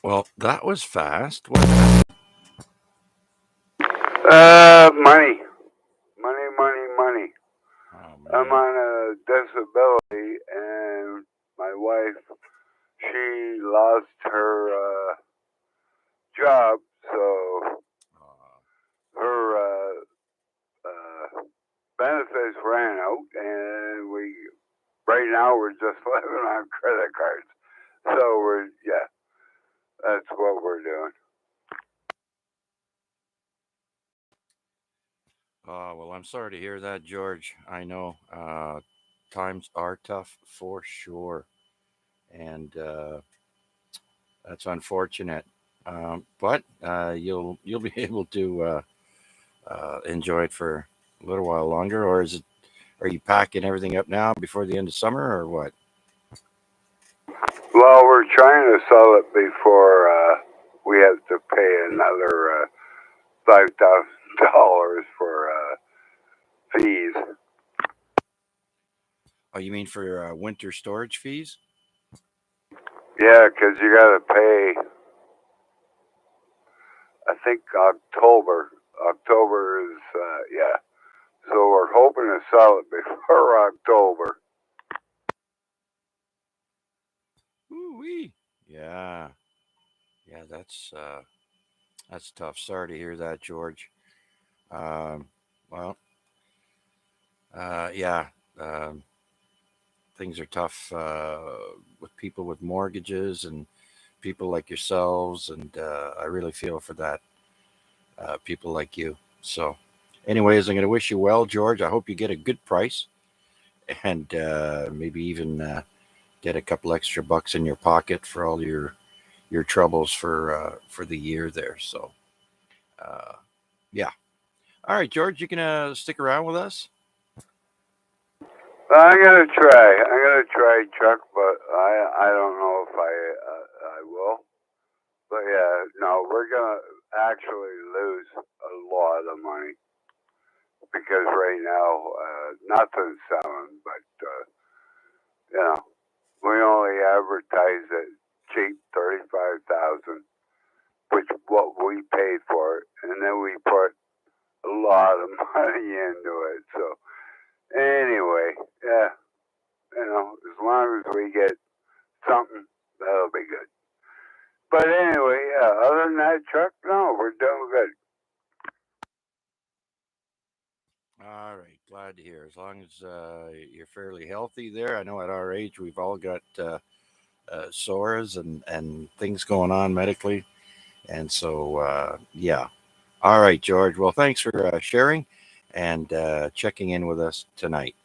Well, that was fast. What happened? Money. Money, money, money. Oh I'm man. on a disability, and my wife, she lost her job, so Uh, her benefits ran out, and right now, we're just living on credit cards. So yeah, that's what we're doing. well, I'm sorry to hear that, George. I know times are tough for sure, and that's unfortunate. But you'll be able to enjoy it for a little while longer, or is it? Are you packing everything up now before the end of summer, or what? Well, we're trying to sell it before we have to pay another $5,000 for fees. Oh, you mean for winter storage fees? Yeah, because you got to pay. I think October. October is yeah. So we're hoping to sell it before October. Ooh wee. Yeah, yeah. That's tough. Sorry to hear that, George. Um, well, yeah. Um, things are tough with people with mortgages and people like yourselves, and I really feel for that. People like you. So, anyways, I'm going to wish you well, George. I hope you get a good price and maybe even get a couple extra bucks in your pocket for all your troubles for the year there. So, uh, yeah. All right, George, you can stick around with us. I'm gonna try, Chuck, but I don't know if I will. But yeah, no, we're gonna actually lose a lot of money because right now nothing's selling. But you know, we only advertise it cheap, 35,000, which what we paid for it, and then we put a lot of money into it. So anyway, yeah, as long as we get something, that'll be good. But anyway, yeah, other than that, Chuck, no, we're doing good. All right, glad to hear. As long as you're fairly healthy there, I know at our age we've all got sores and things going on medically, and so yeah. All right, George. Well, thanks for sharing and checking in with us tonight.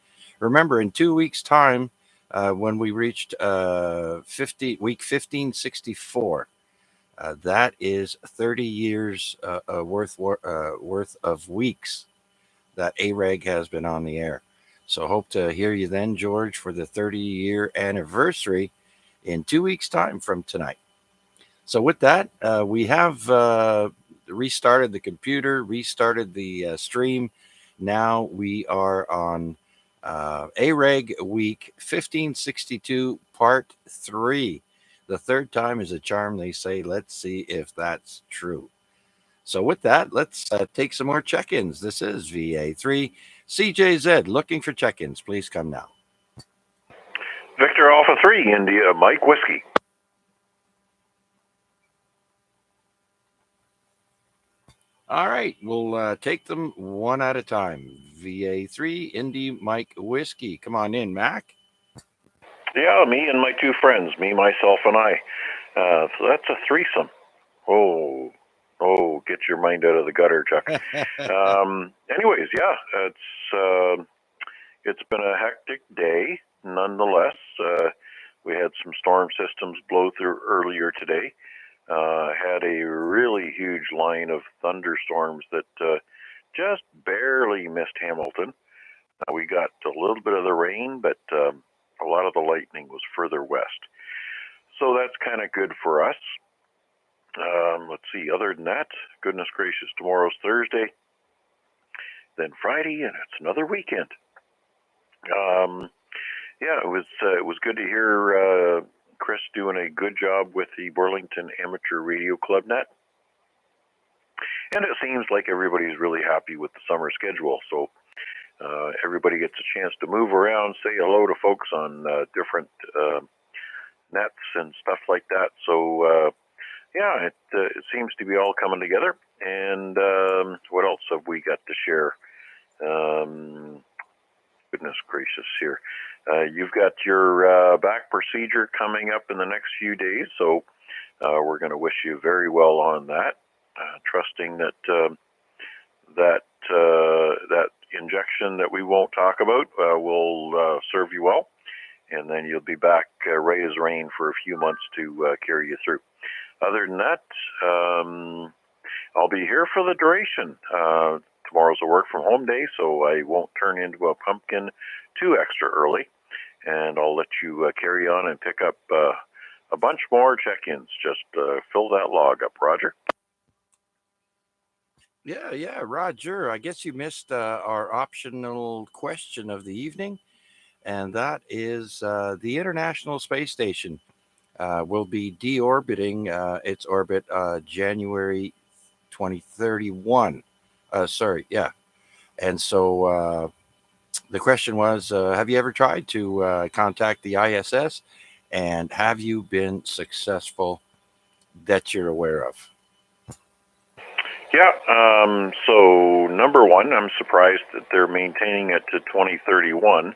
Remember, in 2 weeks' time, when we reached 1564, that is 30 years worth of weeks that AREG has been on the air. So hope to hear you then, George, for the 30-year anniversary in 2 weeks' time from tonight. So with that, we have restarted the computer, restarted the stream. Now we are on AREG week 1562, part 3. The third time is a charm, they say. Let's see if that's true. So, with that, let's take some more check ins. This is VA3 CJZ looking for check ins. Please come now. Victor Alpha 3, India, Mike Whiskey. All right, we'll take them one at a time. VA3 Indy Mike Whiskey. Come on in, Mac. Yeah, me and my two friends, me, myself, and I. So that's a threesome. Oh, get your mind out of the gutter, Chuck. Anyways, yeah, it's been a hectic day. Nonetheless, we had some storm systems blow through earlier today. Had a really huge line of thunderstorms that just barely missed Hamilton. We got a little bit of the rain, but a lot of the lightning was further west. So that's kind of good for us. Let's see, other than that, goodness gracious, tomorrow's Thursday, then Friday, and it's another weekend. Yeah, it was good to hear Chris doing a good job with the Burlington Amateur Radio Club Net. And it seems like everybody's really happy with the summer schedule. So everybody gets a chance to move around, say hello to folks on different nets and stuff like that. So yeah, it seems to be all coming together. And what else have we got to share? Goodness gracious here. You've got your back procedure coming up in the next few days, so we're going to wish you very well on that, trusting that that injection that we won't talk about will serve you well, and then you'll be back right as rain for a few months to carry you through. Other than that, I'll be here for the duration. Tomorrow's a work from home day, so I won't turn into a pumpkin too extra early, and I'll let you carry on and pick up a bunch more check-ins. Just fill that log up, Roger. Yeah, Roger. I guess you missed our optional question of the evening, and that is the International Space Station will be deorbiting its orbit January 2031. Sorry, yeah. And so the question was, have you ever tried to contact the ISS, and have you been successful that you're aware of? Yeah, so number one, I'm surprised that they're maintaining it to 2031,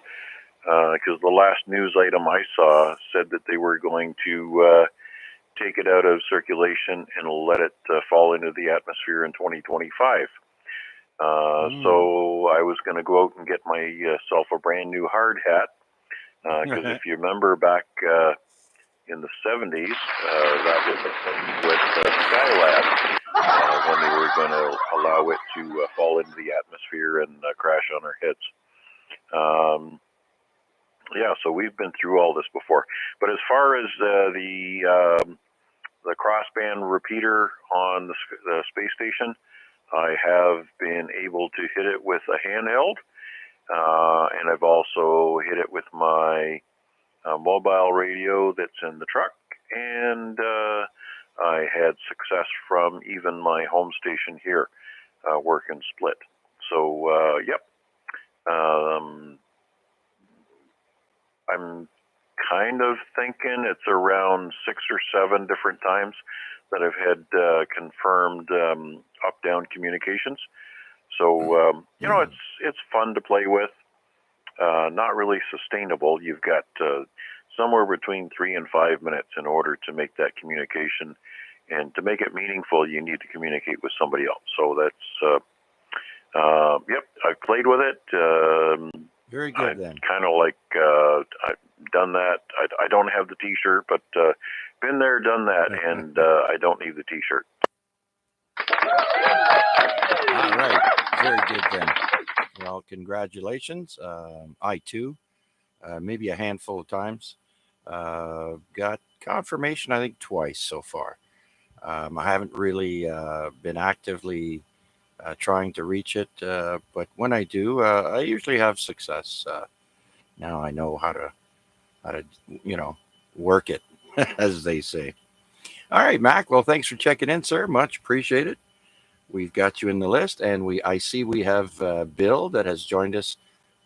because the last news item I saw said that they were going to take it out of circulation and let it fall into the atmosphere in 2025. So I was going to go out and get myself a brand new hard hat, because if you remember back in the 70s, that was the thing with Skylab, when they were going to allow it to fall into the atmosphere and crash on our heads. Yeah, so we've been through all this before. But as far as the crossband repeater on the space station, I have been able to hit it with a handheld, and I've also hit it with my mobile radio that's in the truck, and I had success from even my home station here, working split. So, yep. I'm kind of thinking it's around 6 or 7 different times that I've had confirmed up-down communications. So, you know, it's fun to play with. Not really sustainable. You've got somewhere between 3 and 5 minutes in order to make that communication. And to make it meaningful, you need to communicate with somebody else. So that's, yep, I've played with it. Very good, then. Kind of like I've done that. I don't have the T-shirt, but been there, done that, and I don't need the T-shirt. All right. Very good, then. Well, congratulations. I, too, maybe a handful of times, got confirmation, I think, twice so far. I haven't really been actively trying to reach it, but when I do, I usually have success. Now I know how to work it, as they say. All right, Mac. Well, thanks for checking in, sir. Much appreciated. We've got you in the list, and I see we have Bill that has joined us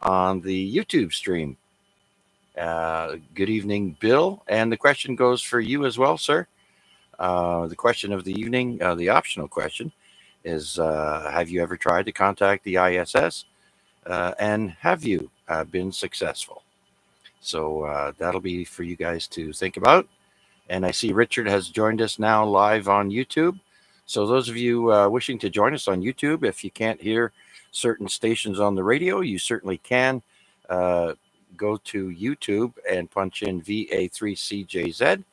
on the YouTube stream. Good evening, Bill. And the question goes for you as well, sir. The question of the evening, the optional question, is have you ever tried to contact the ISS, and have you been successful? So that'll be for you guys to think about. And I see Richard has joined us now live on YouTube. So those of you wishing to join us on YouTube, if you can't hear certain stations on the radio, you certainly can go to YouTube and punch in VA3CJZ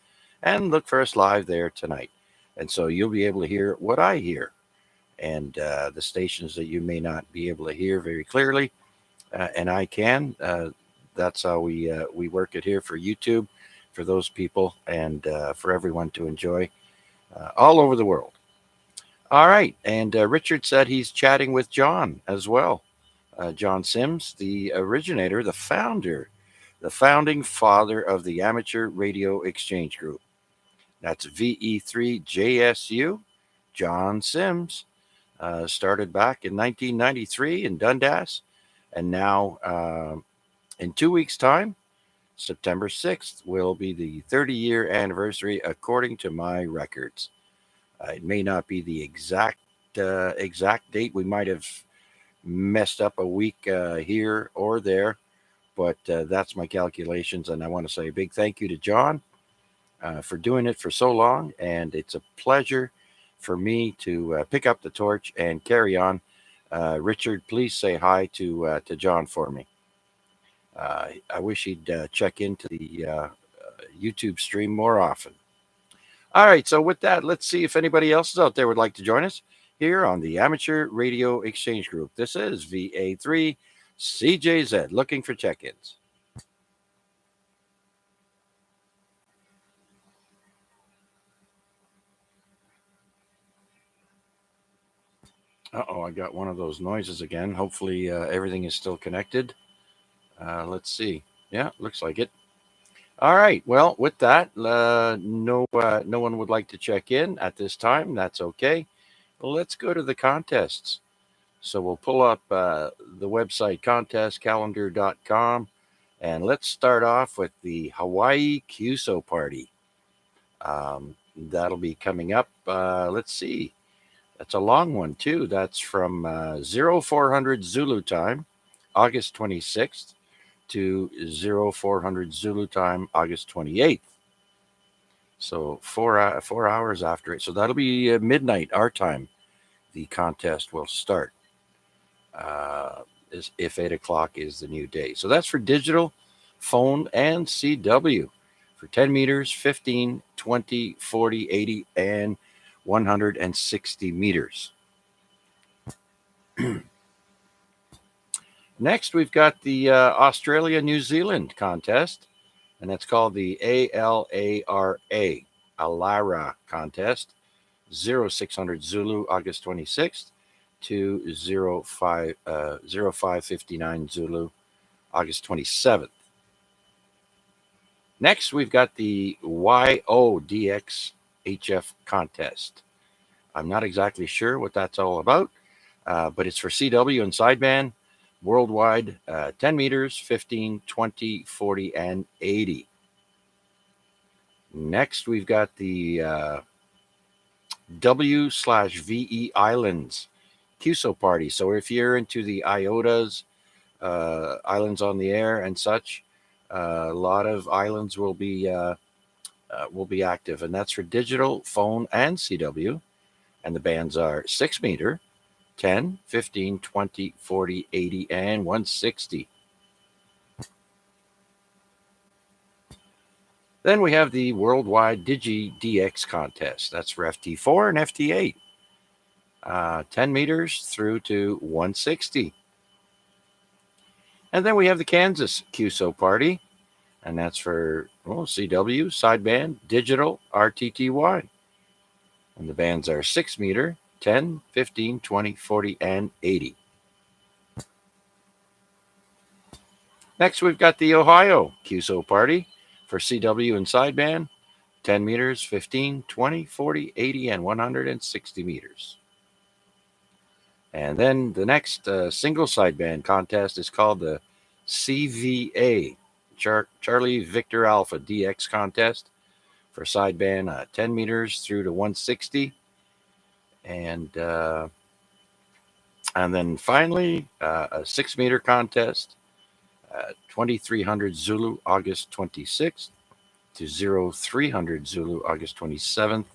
and look for us live there tonight. And so you'll be able to hear what I hear, and the stations that you may not be able to hear very clearly, and I can. That's how we work it here for YouTube, for those people, and for everyone to enjoy all over the world. All right, and Richard said he's chatting with John as well. John Sims, the originator, the founder the founding father of the Amateur Radio Exchange Group. That's VE3JSU, John Sims. Started back in 1993 in Dundas, and now in 2 weeks' time, September 6th, will be the 30-year anniversary according to my records. It may not be the exact date. We might have messed up a week here or there, but that's my calculations. And I want to say a big thank you to John for doing it for so long. And it's a pleasure for me to pick up the torch and carry on. Richard, please say hi to John for me. I wish he'd check into the YouTube stream more often. All right, so with that, let's see if anybody else is out there would like to join us here on the Amateur Radio Exchange Group. This is VA3 CJZ looking for check-ins. Uh-oh, I got one of those noises again. Hopefully everything is still connected. Let's see. Yeah, looks like it. All right. Well, with that, no one would like to check in at this time. That's okay. Let's go to the contests. So we'll pull up the website contestcalendar.com, and let's start off with the Hawaii QSO party. That'll be coming up. Let's see. That's a long one too. That's from 0400 Zulu time, August 26th to 0400 Zulu time, August 28th. So 4 hours after it. So that'll be midnight our time. The contest will start. If 8 o'clock is the new day. So that's for digital, phone, and CW for 10 meters, 15, 20, 40, 80, and 160 meters. Next, we've got the Australia-New Zealand contest, and that's called the ALARA, ALARA contest, 0600 Zulu, August 26th to 0559 Zulu, August 27th. Next, we've got the YODX HF contest. I'm not exactly sure what that's all about, but it's for CW and sideband worldwide, 10 meters, 15, 20, 40, and 80. Next, we've got the W/VE Islands QSO party. So if you're into the IOTAs, islands on the air and such, a lot of islands will be active, and that's for digital, phone, and CW. And the bands are 6 meter, 10, 15, 20, 40, 80, and 160. Then we have the Worldwide Digi DX contest. That's for FT4 and FT8. 10 meters through to 160. And then we have the Kansas QSO party, and that's for CW, sideband, digital, RTTY. And the bands are 6 meter, 10, 15, 20, 40, and 80. Next, we've got the Ohio QSO party for CW and sideband, 10 meters, 15, 20, 40, 80, and 160 meters. And then the next single sideband contest is called the CVA, Charlie Victor Alpha DX contest for sideband, 10 meters through to 160. And then finally, a 6 meter contest, 2300 Zulu, August 26th to 0300 Zulu, August 27th,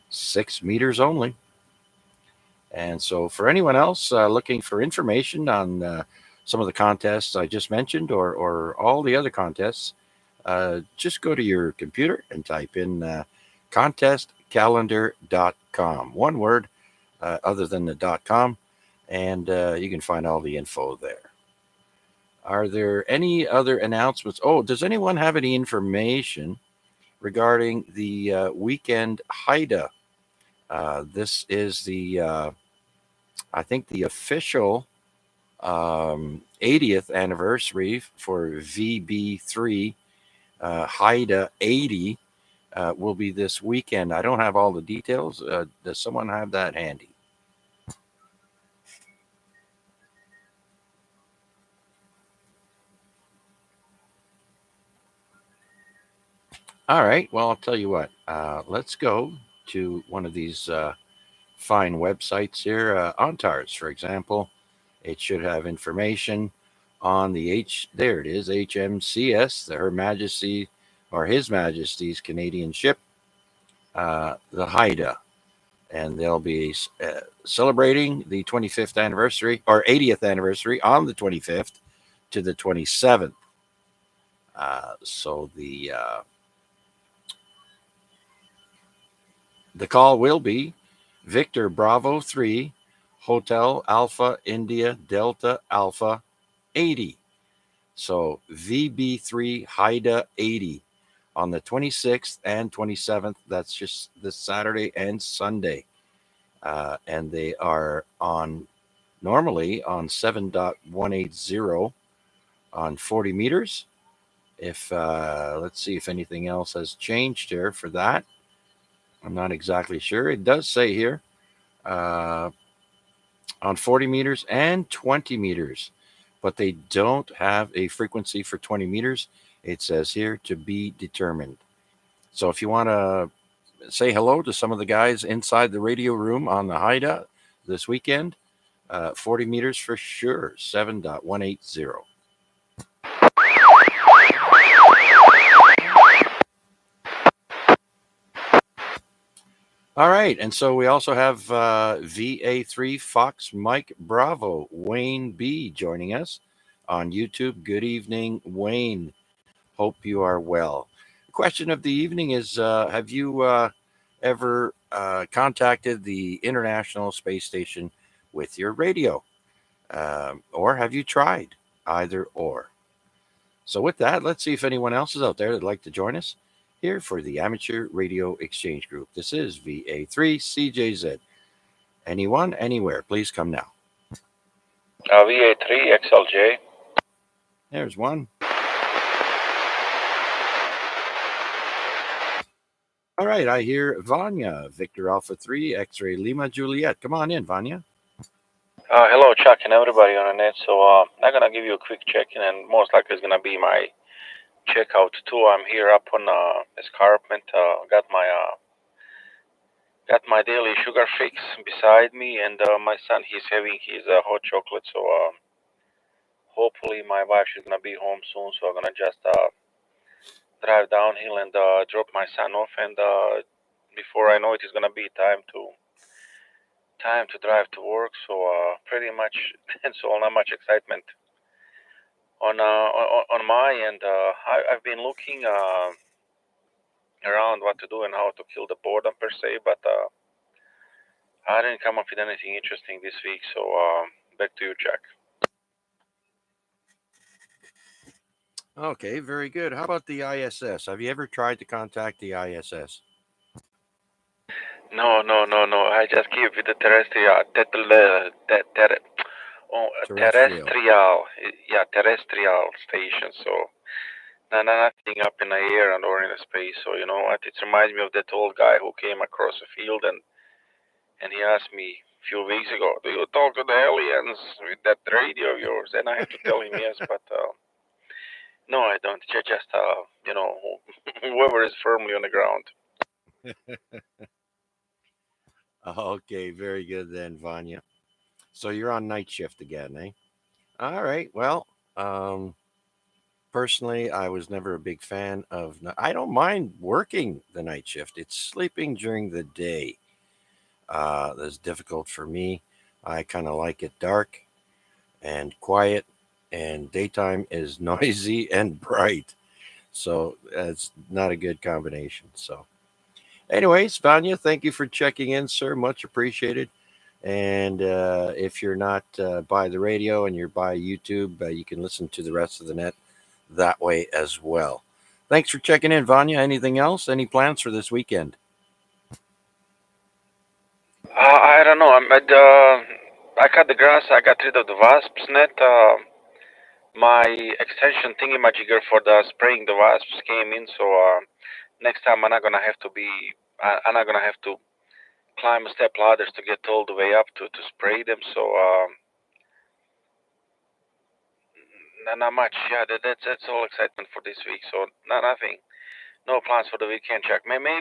6 meters only. And so for anyone else looking for information on some of the contests I just mentioned or all the other contests, just go to your computer and type in contestcalendar.com. One word other than the .com, and you can find all the info there. Are there any other announcements? Oh, does anyone have any information regarding the weekend Haida? This is the I think the official 80th anniversary for VB3 Haida 80 will be this weekend. I don't have all the details. Does someone have that handy? All right. Well, I'll tell you what. Let's go to one of these fine websites here. OnTARS, for example, it should have information on the There it is, HMCS, the Her Majesty or His Majesty's Canadian ship, the Haida. And they'll be celebrating the 25th anniversary or 80th anniversary on the 25th to the 27th. So the call will be Victor Bravo 3, Hotel Alpha India Delta Alpha 80. So VB3 Haida 80 on the 26th and 27th. That's just this Saturday and Sunday. And they are on normally on 7.180 on 40 meters. If let's see if anything else has changed here for that. I'm not exactly sure. It does say here on 40 meters and 20 meters, but they don't have a frequency for 20 meters. It says here to be determined. So if you want to say hello to some of the guys inside the radio room on the Haida this weekend, 40 meters for sure, 7.180. All right, and so we also have VA3 Fox Mike Bravo, Wayne B joining us on YouTube. Good evening, Wayne. Hope you are well. The question of the evening is have you ever contacted the International Space Station with your radio? Or have you tried? Either or. So, with that, let's see if anyone else is out there that'd like to join us here for the Amateur Radio Exchange Group. This is VA3CJZ. Anyone, anywhere, please come now. VA3XLJ. There's one. All right, I hear Vanya, Victor Alpha 3, X Ray Lima Juliet. Come on in, Vanya. Hello, Chuck, and everybody on the net. So I'm going to give you a quick check-in, and most likely it's going to be my checkout too. I'm here up on escarpment. Got my daily sugar fix beside me, and my son, he's having his hot chocolate. So hopefully my wife is going to be home soon. So I'm going to just drive downhill and drop my son off, and before I know it, it's going to be time to drive to work. So pretty much that's all. Not much excitement on my end. I've been looking around what to do and how to kill the boredom per se, but I didn't come up with anything interesting this week. So back to you, Jack. Okay, very good. How about the ISS? Have you ever tried to contact the ISS? No. I just keep with the terrestrial. Terrestrial station. So nothing up in the air and or in the space. So you know what? It reminds me of that old guy who came across a field and he asked me a few weeks ago, "Do you talk to the aliens with that radio of yours?" And I had to tell him yes, but no, I don't. Just whoever is firmly on the ground. Okay, very good then, Vanya. So you're on night shift again, eh? All right. Well, personally, I was never a big fan of. I don't mind working the night shift. It's sleeping during the day that's difficult for me. I kind of like it dark and quiet, and daytime is noisy and bright. So it's not a good combination. So, anyways, Vanya, thank you for checking in, sir. Much appreciated. And if you're not by the radio and you're by YouTube, you can listen to the rest of the net that way as well. Thanks for checking in, Vanya. Anything else? Any plans for this weekend? I don't know. I cut the grass. I got rid of the wasps net. My extension thingy-majigger for the spraying the wasps came in, so next time I'm not gonna have to be. I'm not gonna have to climb step ladders to get all the way up to spray them. So not much. Yeah, that's all excitement for this week. So nothing. No plans for the weekend, Jack. Maybe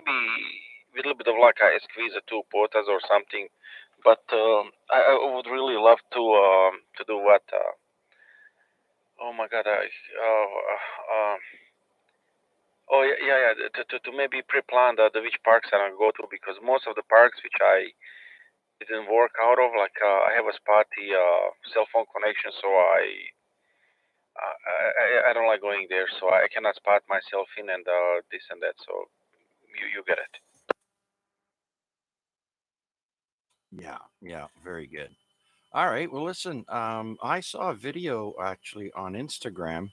with a little bit of luck, I squeeze a two potas or something. But I would really love to do what? Oh my God! Oh yeah. To maybe pre-plan the which parks I'm gonna go to, because most of the parks which I didn't work out of, like I have a spotty cell phone connection, so I don't like going there, so I cannot spot myself in and this and that. So you get it. Yeah, very good. All right. Well, listen, I saw a video actually on Instagram,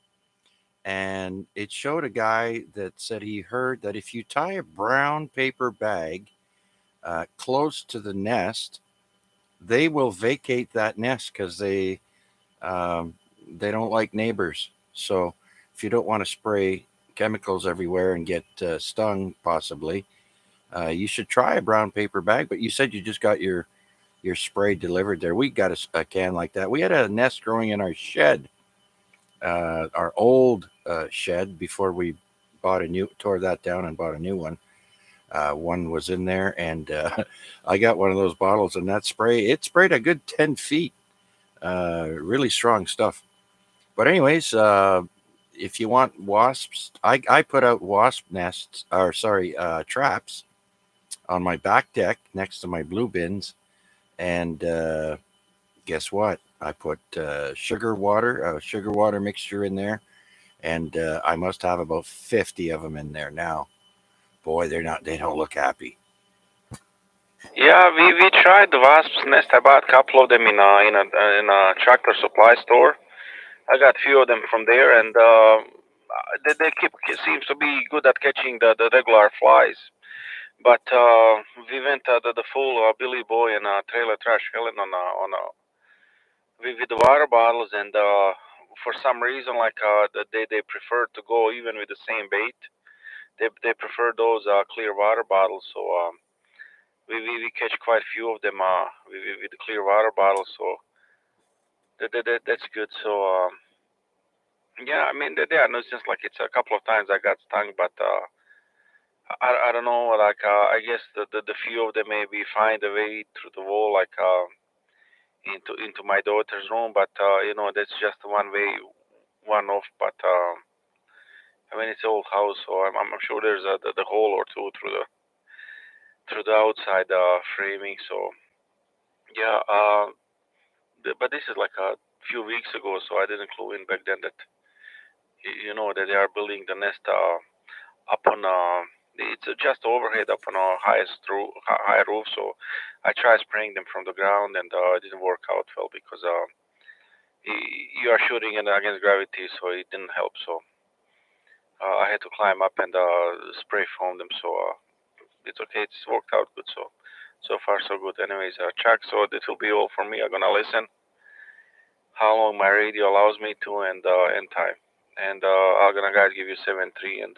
and it showed a guy that said he heard that if you tie a brown paper bag close to the nest, they will vacate that nest because um, they don't like neighbors. So if you don't want to spray chemicals everywhere and get stung, possibly, you should try a brown paper bag. But you said you just got your spray delivered there. We got a can like that. We had a nest growing in our shed, our old shed, before we tore that down and bought a new one. One was in there, and I got one of those bottles, and that it sprayed a good 10 feet. Really strong stuff. But anyways, if you want wasps, I put out wasp nests, or sorry, traps on my back deck next to my blue bins, and guess what? I put sugar water mixture in there, and I must have about 50 of them in there now. Boy, they don't look happy. Yeah, we tried the wasp's nest. I bought a couple of them in a tractor supply store. I got a few of them from there, and they keep seems to be good at catching the regular flies. But we went the full Billy Boy and trailer trash Helen with the water bottles, and for some reason, like they prefer to go even with the same bait. They prefer those clear water bottles. So we catch quite a few of them with the clear water bottles. So that's good. So yeah, I mean they are nuisance. Like it's a couple of times I got stung, but I don't know. Like I guess the few of them maybe find a way through the wall, like into my daughter's room. But that's just one way, one off. But I mean it's an old house, so I'm sure there's the hole or two through the outside framing. So yeah. But this is like a few weeks ago, so I didn't clue in back then that that they are building the nest up on it's just overhead up on a high roof. So I tried spraying them from the ground, and it didn't work out well because you are shooting it against gravity, so it didn't help. So I had to climb up and spray foam them. So it's okay. It's worked out good. So far so good. Anyways, Chuck. So this will be all for me. I'm gonna listen how long my radio allows me to, and time. And I'm gonna guys give you 7-3, and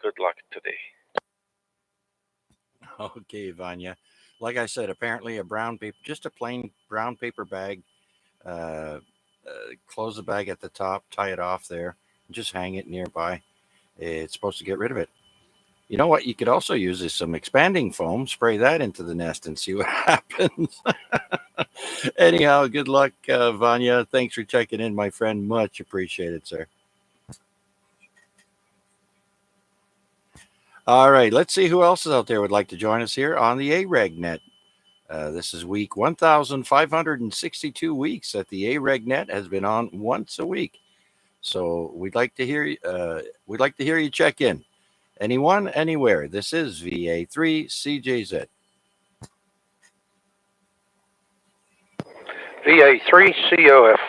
good luck today. Okay, Vanya. Like I said, apparently a brown paper, just a plain brown paper bag. Uh, Close the bag at the top, tie it off there, just hang it nearby. It's supposed to get rid of it. You know what? You could also use is some expanding foam, spray that into the nest, and see what happens. Anyhow, good luck, Vanya. Thanks for checking in, my friend. Much appreciated, sir. All right, let's see who else is out there would like to join us here on the AREG net. This is week 1,562 weeks that the AREG net has been on once a week. So we'd like to hear you check in. Anyone, anywhere. This is VA3 CJZ. VA3 COF.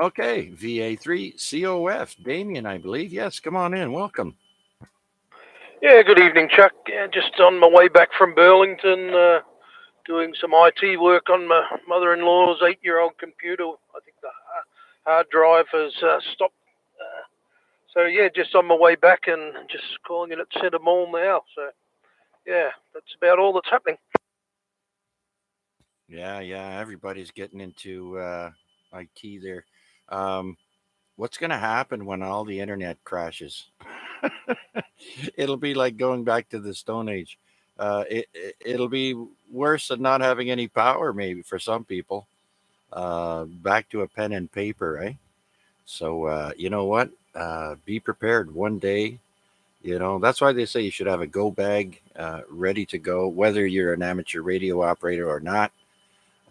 Okay, VA3 COF. Damien, I believe. Yes, come on in. Welcome. Yeah, good evening, Chuck. Yeah, just on my way back from Burlington, doing some IT work on my mother-in-law's 8-year-old computer. I think the hard drive has stopped. So yeah, just on my way back and just calling in at Centre Mall now. So yeah, that's about all that's happening. Yeah, everybody's getting into IT there. Um, what's going to happen when all the internet crashes? It'll be like going back to the Stone Age. It'll be worse than not having any power, maybe for some people. Back to a pen and paper, eh? So you know what? Be prepared. One day, that's why they say you should have a go bag ready to go, whether you're an amateur radio operator or not.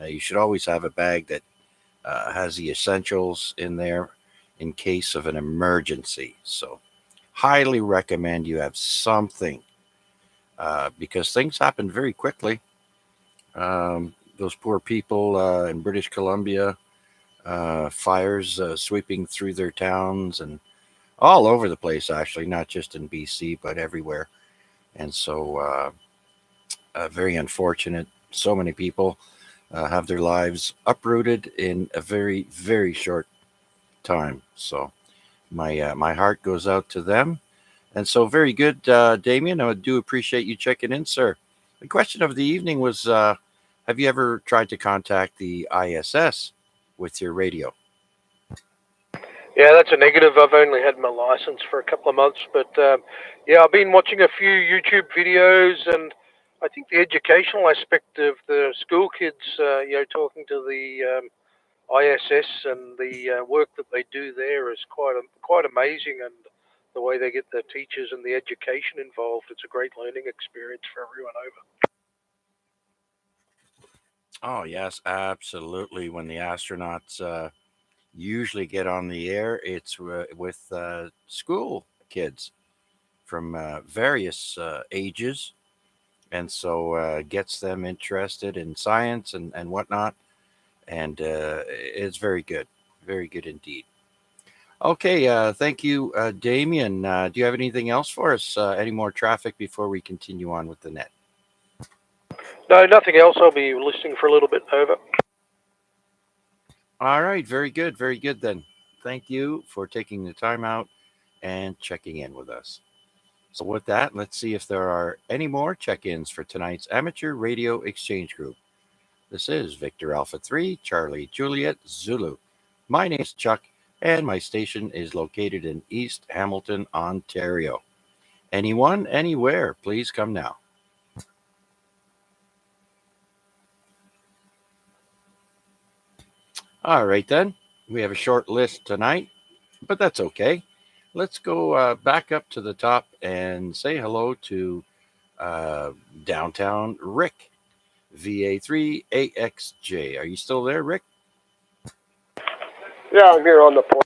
You should always have a bag that has the essentials in there in case of an emergency. So, highly recommend you have something because things happen very quickly. Those poor people in British Columbia, fires sweeping through their towns and all over the place, actually, not just in BC, but everywhere. And so, very unfortunate. So many people have their lives uprooted in a very, very short time. So, my heart goes out to them. And so, very good, Damien. I do appreciate you checking in, sir. The question of the evening was have you ever tried to contact the ISS with your radio? Yeah, that's a negative. I've only had my license for a couple of months, but yeah, I've been watching a few YouTube videos, and I think the educational aspect of the school kids, talking to the ISS and the work that they do there is quite amazing, and the way they get the teachers and the education involved, it's a great learning experience for everyone over. Oh, yes, absolutely. When the astronauts usually get on the air, it's with school kids from various ages. And so gets them interested in science and whatnot. And it's very good indeed. Okay, thank you, Damien. Do you have anything else for us? Any more traffic before we continue on with the net? No, nothing else. I'll be listening for a little bit over. All right, very good then. Thank you for taking the time out and checking in with us. So, with that, let's see if there are any more check ins for tonight's Amateur Radio Exchange Group. This is Victor Alpha 3, Charlie Juliet Zulu. My name is Chuck, and my station is located in East Hamilton, Ontario. Anyone, anywhere, please come now. All right, then. We have a short list tonight, but that's okay. Let's go back up to the top and say hello to downtown Rick, VA3AXJ. Are you still there, Rick? Yeah, I'm here on the port.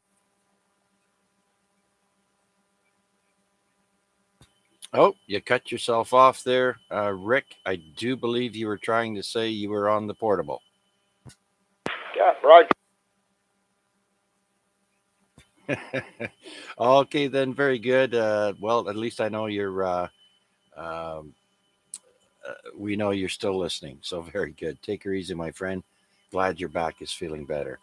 Oh, you cut yourself off there, Rick. I do believe you were trying to say you were on the portable. Yeah, right. Okay, then, very good. Well, at least I know you're. Um, we know you're still listening, so very good. Take her easy, my friend. Glad your back is feeling better.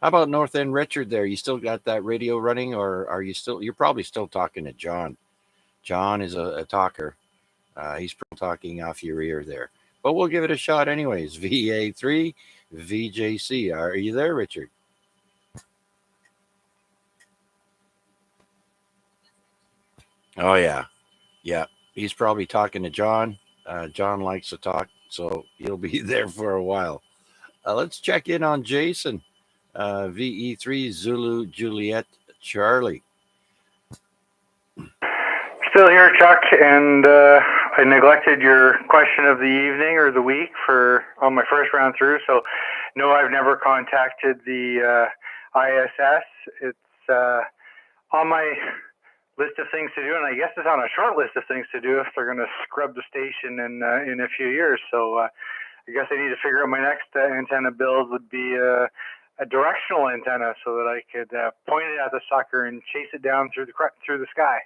How about North End Richard? There, you still got that radio running, or are you still? You're probably still talking to John. John is a talker. He's talking off your ear there. But we'll give it a shot anyways. VA3, VJC. Are you there, Richard? Oh, yeah. Yeah. He's probably talking to John. John likes to talk, so he'll be there for a while. Let's check in on Jason. VE3 Zulu Juliet Charlie. Still here, Chuck, and I neglected your question of the evening or the week on my first round through. So, no, I've never contacted the ISS. It's on my list of things to do, and I guess it's on a short list of things to do if they're going to scrub the station in a few years. So, I guess I need to figure out my next antenna build would be a directional antenna so that I could point it at the sucker and chase it down through the sky.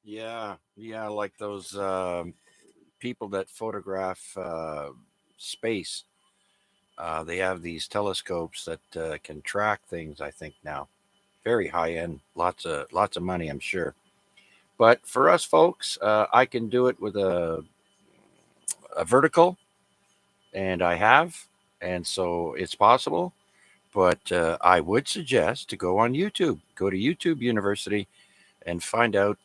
Yeah, yeah, like those people that photograph space. They have these telescopes that can track things. I think now, very high end, lots of money, I'm sure. But for us folks, I can do it with a vertical, and I have, and so it's possible. But I would suggest to go on YouTube, go to YouTube University, and find out,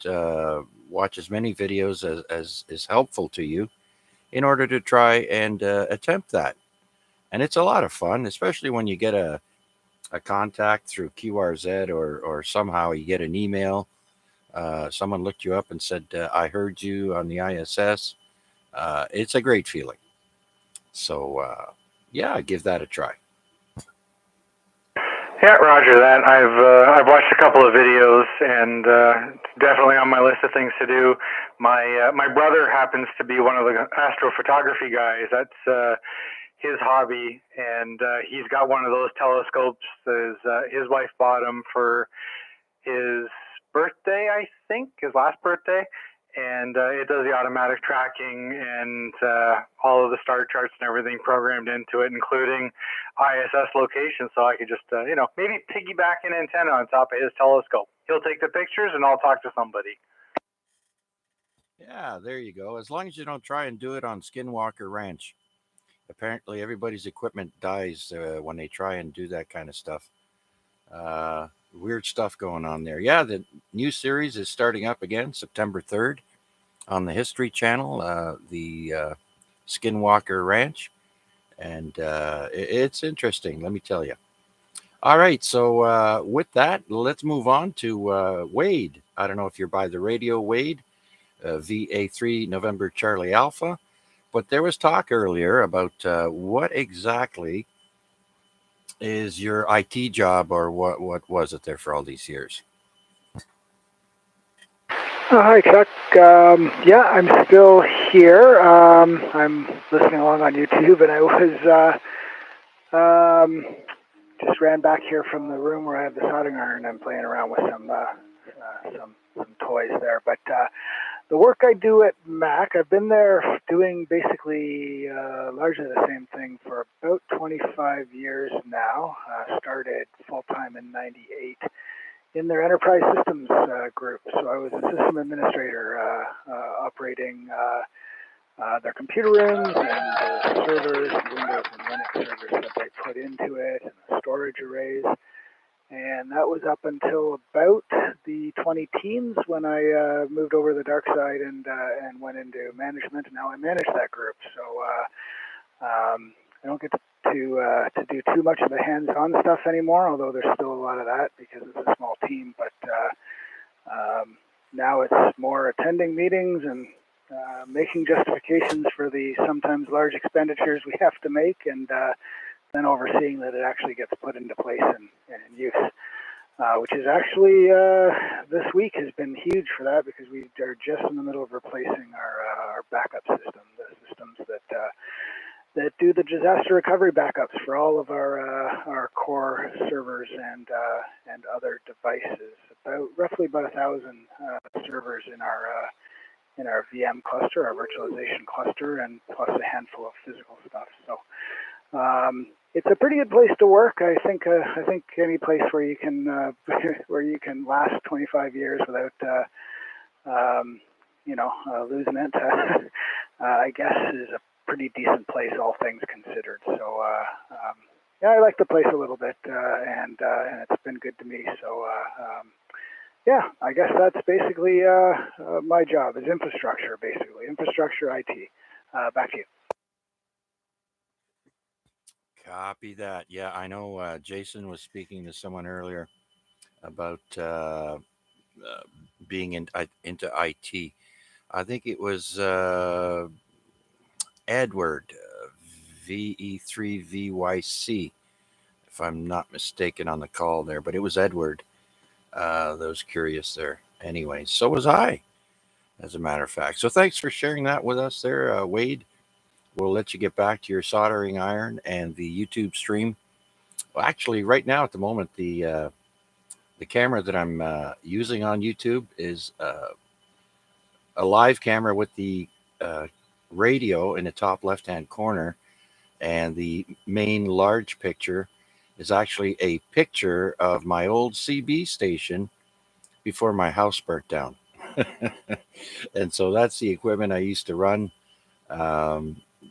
watch as many videos as is helpful to you in order to try and attempt that. And it's a lot of fun, especially when you get a contact through QRZ, or somehow you get an email. Someone looked you up and said, I heard you on the ISS. It's a great feeling. So, yeah, give that a try. Yeah, Roger that. I've watched a couple of videos, and it's definitely on my list of things to do. My brother happens to be one of the astrophotography guys. That's his hobby, and he's got one of those telescopes. His wife bought him for his birthday, I think, his last birthday. And it does the automatic tracking and all of the star charts and everything programmed into it, including ISS location. So I could just, maybe piggyback an antenna on top of his telescope. He'll take the pictures and I'll talk to somebody. Yeah, there you go. As long as you don't try and do it on Skinwalker Ranch. Apparently, everybody's equipment dies when they try and do that kind of stuff. Weird stuff going on there. Yeah, the new series is starting up again September 3rd on the History Channel, the Skinwalker Ranch. And it's interesting, let me tell you. All right, so with that, let's move on to Wade. I don't know if you're by the radio, Wade, VA3 November Charlie Alpha. But there was talk earlier about what exactly is your IT job, or what was it there for all these years? Hi, Chuck. Yeah, I'm still here. I'm listening along on YouTube, and I was just ran back here from the room where I have the soldering iron. I'm playing around with some toys there. But the work I do at Mac, I've been there doing basically largely the same thing for about 25 years now. Started full time in '98 in their enterprise systems group. So I was a system administrator operating their computer rooms and the servers, Windows and Linux servers that they put into it, and the storage arrays. And that was up until about the 20 teens when I moved over to the dark side and went into management. And now I manage that group. So I don't get to do too much of the hands-on stuff anymore, although there's still a lot of that because it's a small team. But now it's more attending meetings and making justifications for the sometimes large expenditures we have to make, and then overseeing that it actually gets put into place and use. Which is actually this week has been huge for that, because we are just in the middle of replacing our backup system, the systems that do the disaster recovery backups for all of our core servers and other devices. Roughly about 1,000 servers in our VM cluster, our virtualization cluster, and plus a handful of physical stuff. So it's a pretty good place to work. I think any place where you can where you can last 25 years without losing it, I guess is a pretty decent place, all things considered. So yeah, I like the place a little bit, and it's been good to me. So yeah, I guess that's basically my job is infrastructure, basically infrastructure IT. Back to you. Copy that. Yeah, I know Jason was speaking to someone earlier about being into IT. I think it was Edward, VE3VYC, if I'm not mistaken on the call there, but it was Edward that was curious there. Anyway, so was I, as a matter of fact. So thanks for sharing that with us there, Wade. We'll let you get back to your soldering iron and the YouTube stream. Well, actually, right now at the moment, the camera that I'm using on YouTube is a live camera with the radio in the top left-hand corner, and the main large picture is actually a picture of my old CB station before my house burnt down. And so that's the equipment I used to run,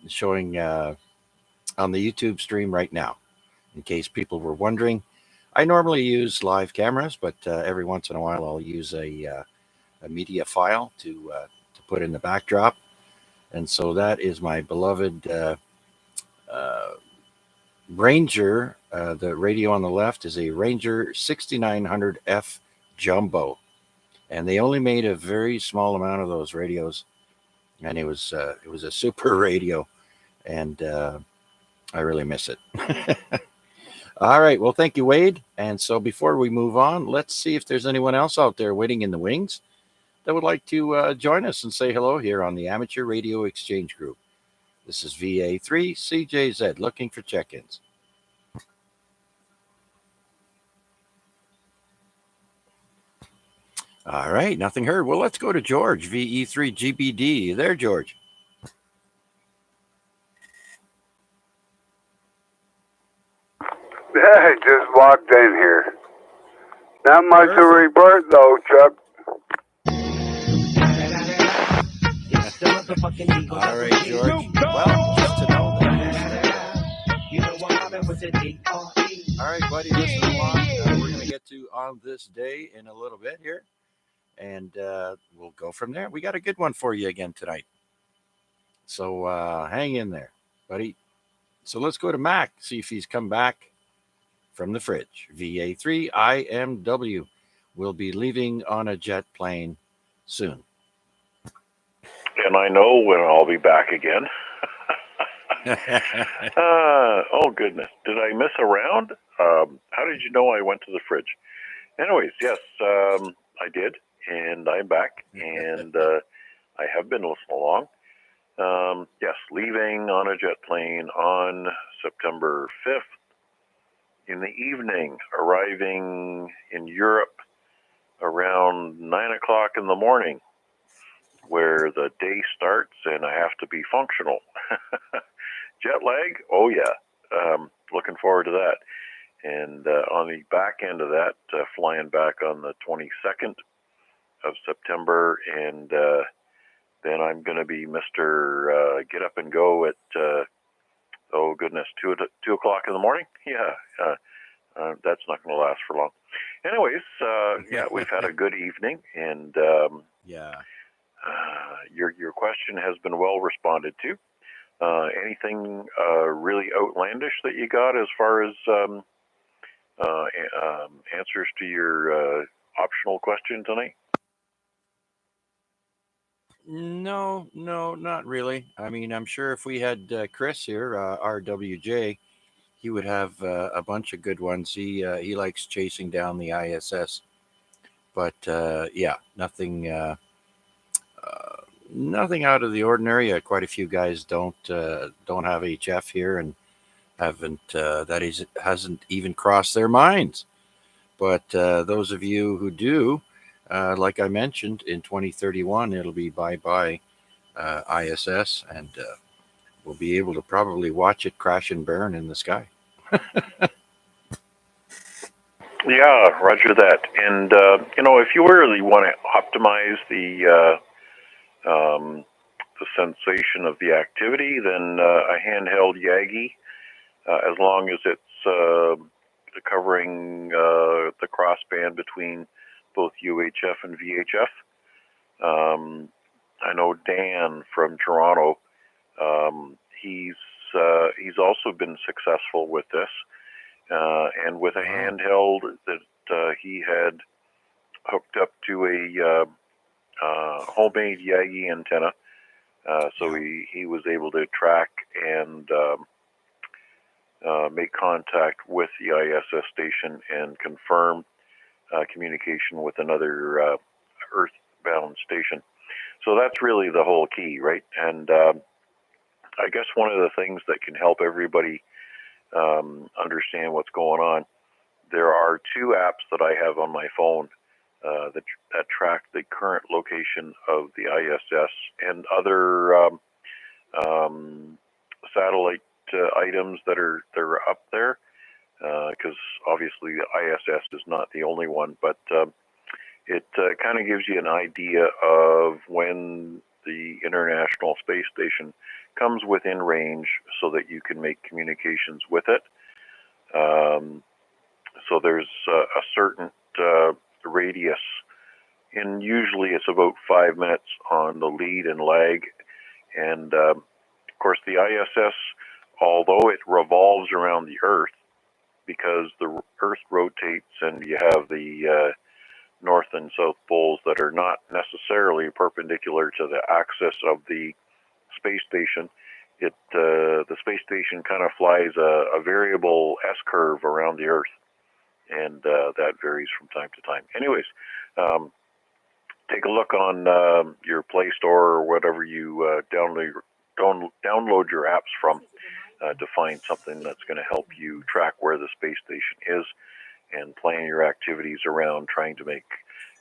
showing on the YouTube stream right now. In case people were wondering, I normally use live cameras, but every once in a while I'll use a media file to put in the backdrop. And so that is my beloved uh, Ranger. The radio on the left is a Ranger 6900F Jumbo, and they only made a very small amount of those radios, and it was a super radio, and I really miss it. All right, well, thank you, Wade. And so before we move on, let's see if there's anyone else out there waiting in the wings that would like to join us and say hello here on the Amateur Radio Exchange Group. This is VA3 CJZ looking for check-ins. All right, nothing heard. Well, let's go to George, VE3GBD. There, George. I just walked in here. Not much to Perfect. report though, Chuck. All right, George. Well, just to know that. All right, buddy, listen along. We're going to get to On This Day in a little bit here, and we'll go from there. We got a good one for you again tonight. So hang in there, buddy. So let's go to Mac, see if he's come back from the fridge. VA3 IMW will be leaving on a jet plane soon. And I know when I'll be back again. Oh, goodness. Did I miss a round? How did you know I went to the fridge? Anyways, yes, I did. And I'm back. And I have been listening along. Yes, leaving on a jet plane on September 5th in the evening, arriving in Europe around 9 o'clock in the morning, where the day starts and I have to be functional. Jet lag? Oh, yeah. Looking forward to that. And on the back end of that, flying back on the 22nd of September, and then I'm going to be Mr. Get Up and Go at, oh, goodness, 2 o'clock in the morning? Yeah, that's not going to last for long. Anyways, yeah, we've had a good evening, and yeah. Your question has been well responded to. Anything really outlandish that you got as far as answers to your optional question tonight? No, not really. I mean, I'm sure if we had Chris here, RWJ, he would have a bunch of good ones. He likes chasing down the ISS, but yeah, nothing nothing out of the ordinary. Quite a few guys don't have HF here, and hasn't even crossed their minds. But those of you who do, like I mentioned, in 2031 it'll be bye-bye ISS, and we'll be able to probably watch it crash and burn in the sky. Yeah, roger that. And if you really want to optimize the sensation of the activity, then a handheld Yagi, as long as it's covering the crossband between both UHF and VHF. I know Dan from Toronto. He's also been successful with this, and with a handheld that he had hooked up to a homemade Yagi antenna. So he was able to track and make contact with the ISS station and confirm communication with another earthbound station. So that's really the whole key, right? And I guess one of the things that can help everybody understand what's going on, there are 2 apps that I have on my phone that track the current location of the ISS and other satellite items that are up there, because obviously the ISS is not the only one, but it kind of gives you an idea of when the International Space Station comes within range so that you can make communications with it. So there's a certain radius, and usually it's about 5 minutes on the lead and lag. And of course, the ISS, although it revolves around the Earth, because the Earth rotates and you have the north and south poles that are not necessarily perpendicular to the axis of the space station, the space station kind of flies a variable S-curve around the Earth, and that varies from time to time. Anyways, take a look on your Play Store or whatever you download your apps from to find something that's going to help you track where the space station is and plan your activities around trying to make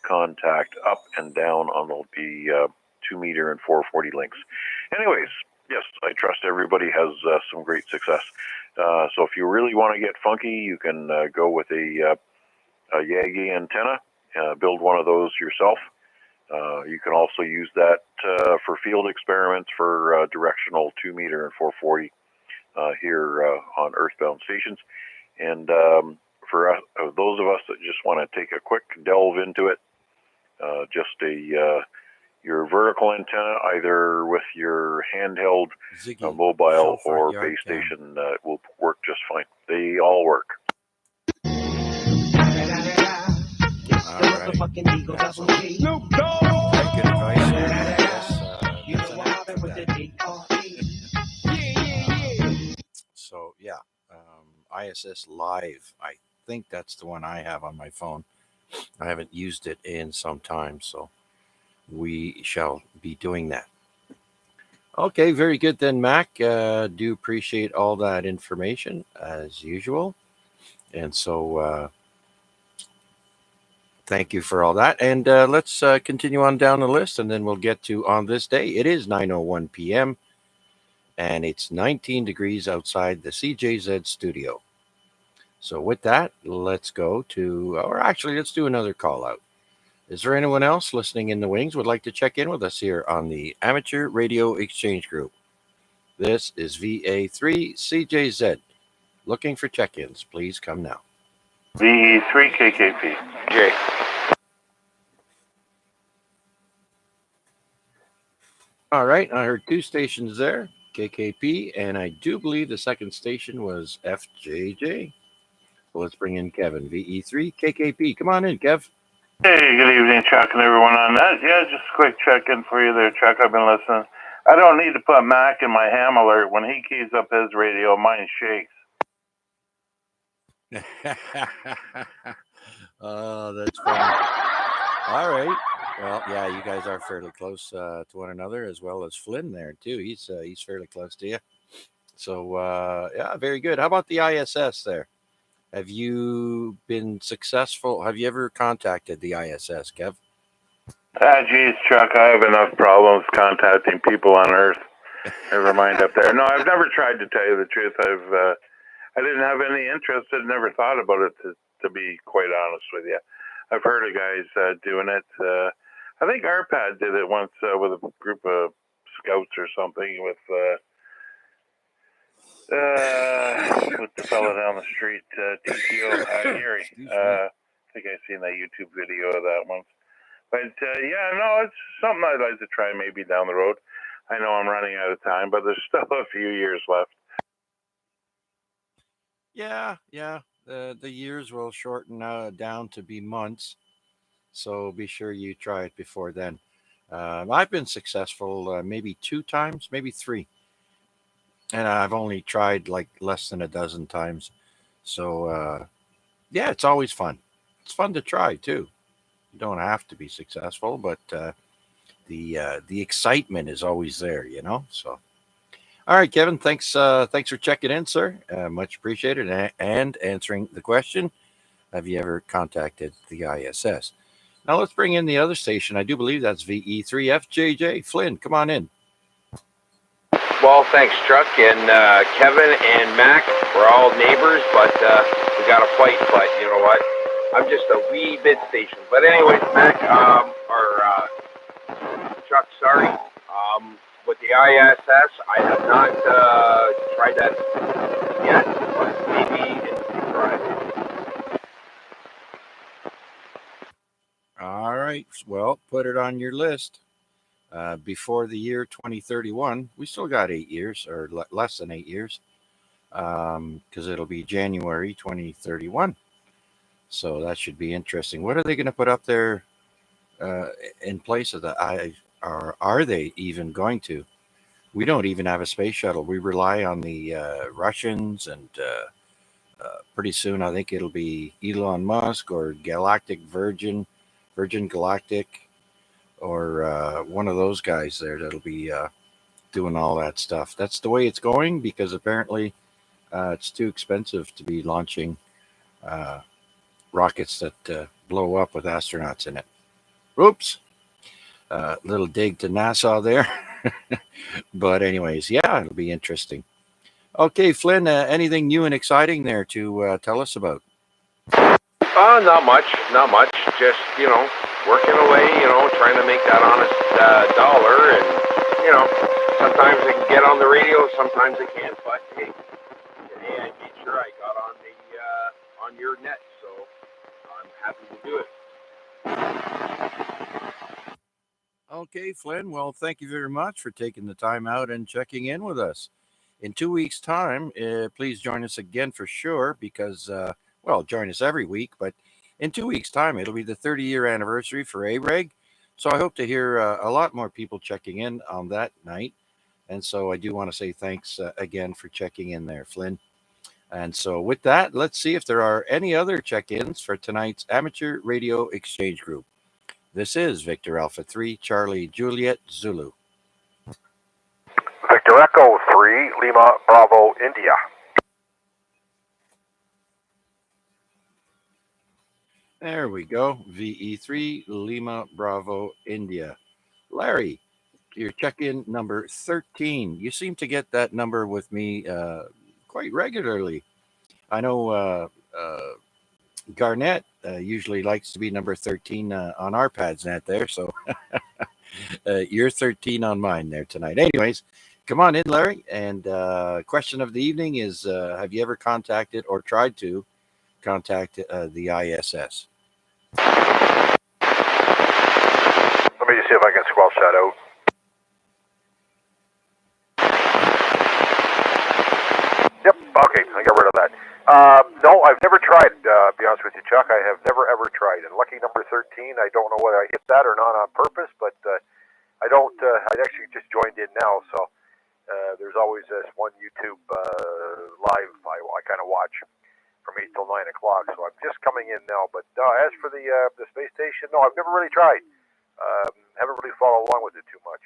contact up and down on the 2 meter and 440 links. Anyways, yes, I trust everybody has some great success. So if you really want to get funky, you can go with a Yagi antenna, build one of those yourself. You can also use that for field experiments for directional 2 meter and 440 here on Earthbound stations. And for us, those of us that just want to take a quick delve into it, just your vertical antenna, either with your handheld, mobile, or base station, will work just fine. They all work. So yeah, ISS Live. I think that's the one I have on my phone. I haven't used it in some time, so we shall be doing that. Okay, very good then, Mac. Do appreciate all that information as usual. And so thank you for all that. And let's continue on down the list, and then we'll get to on this day. It is 9:01 p.m. and it's 19 degrees outside the CJZ studio. So with that, let's go to, or actually, let's do another call out. Is there anyone else listening in the wings would like to check in with us here on the Amateur Radio Exchange Group? This is VA3 CJZ. Looking for check-ins. Please come now. VE3 KKP. Jay. All right, I heard two stations there, KKP, and I do believe the second station was FJJ. So let's bring in Kevin, VE3 KKP. Come on in, Kev. Hey, good evening, Chuck, and everyone on that. Yeah, just a quick check-in for you there, Chuck. I've been listening. I don't need to put Mac in my ham alert. When he keys up his radio, mine shakes. Oh, that's funny. All right. Well, yeah, you guys are fairly close to one another, as well as Flynn there too. He's fairly close to you. So yeah, very good. How about the ISS there? Have you been successful? Have you ever contacted the ISS, Kev? Geez, Chuck, I have enough problems contacting people on Earth. Never mind up there. No, I've never tried, to tell you the truth. I didn't have any interest. I'd never thought about it, to be quite honest with you. I've heard of guys doing it. I think Arpad did it once with a group of scouts or something with the fella down the street, TTO, Erie. I think I've seen that YouTube video of that once. But yeah, no, it's something I'd like to try maybe down the road. I know I'm running out of time, but there's still a few years left. Yeah. The years will shorten down to be months. So be sure you try it before then. I've been successful maybe 2 times, maybe 3. And I've only tried like less than a dozen times. So yeah, it's always fun. It's fun to try too. You don't have to be successful, but the excitement is always there, you know. So, all right, Kevin, thanks for checking in, sir. Much appreciated, and answering the question: have you ever contacted the ISS? Now let's bring in the other station. I do believe that's VE3FJJ. Flynn, come on in. Well, thanks, Chuck, and Kevin and Mac. We're all neighbors, but we got to fight. But you know what? I'm just a wee bit station. But anyways, Mac, or Chuck, sorry. With the ISS, I have not tried that yet, but maybe it's right. All right. Well, put it on your list. Before the year 2031, we still got 8 years or less than 8 years, because it'll be January 2031. So that should be interesting. What are they going to put up there in place of that? Are they even going to? We don't even have a space shuttle. We rely on the Russians, and pretty soon I think it'll be Elon Musk or Virgin Galactic, or one of those guys there that'll be doing all that stuff. That's the way it's going, because apparently it's too expensive to be launching rockets that blow up with astronauts in it. Oops. Little dig to NASA there. But anyways, yeah, it'll be interesting. Okay, Flynn, anything new and exciting there to tell us about? Not much. Just, working away, trying to make that honest dollar. And, sometimes I can get on the radio, sometimes I can't. But, hey, today I made sure I got on on your net. So I'm happy to do it. Okay, Flynn. Well, thank you very much for taking the time out and checking in with us. In 2 weeks' time, please join us again for sure, because, join us every week, but in 2 weeks' time, it'll be the 30-year anniversary for AREG. So I hope to hear a lot more people checking in on that night. And so I do want to say thanks again for checking in there, Flynn. And so with that, let's see if there are any other check-ins for tonight's Amateur Radio Exchange Group. This is Victor Alpha 3, Charlie Juliet Zulu. Victor Echo 3, Lima Bravo, India. There we go. VE3, Lima Bravo, India. Larry, your check-in number 13. You seem to get that number with me quite regularly. I know Garnett usually likes to be number 13 on our pads net there, so you're 13 on mine there tonight. Anyways, come on in, Larry. And question of the evening is, have you ever contacted or tried to contact the ISS? Let me just see if I can squelch that out. Yep, okay, I got rid of that. No, I've never tried, to be honest with you, Chuck. I have never, ever tried. And lucky number 13, I don't know whether I hit that or not on purpose, but I don't, I actually just joined in now, so there's always this one YouTube live I kind of watch from 8 till 9 o'clock, so I'm just coming in now. But as for the space station, no, I've never really tried. Haven't really followed along with it too much.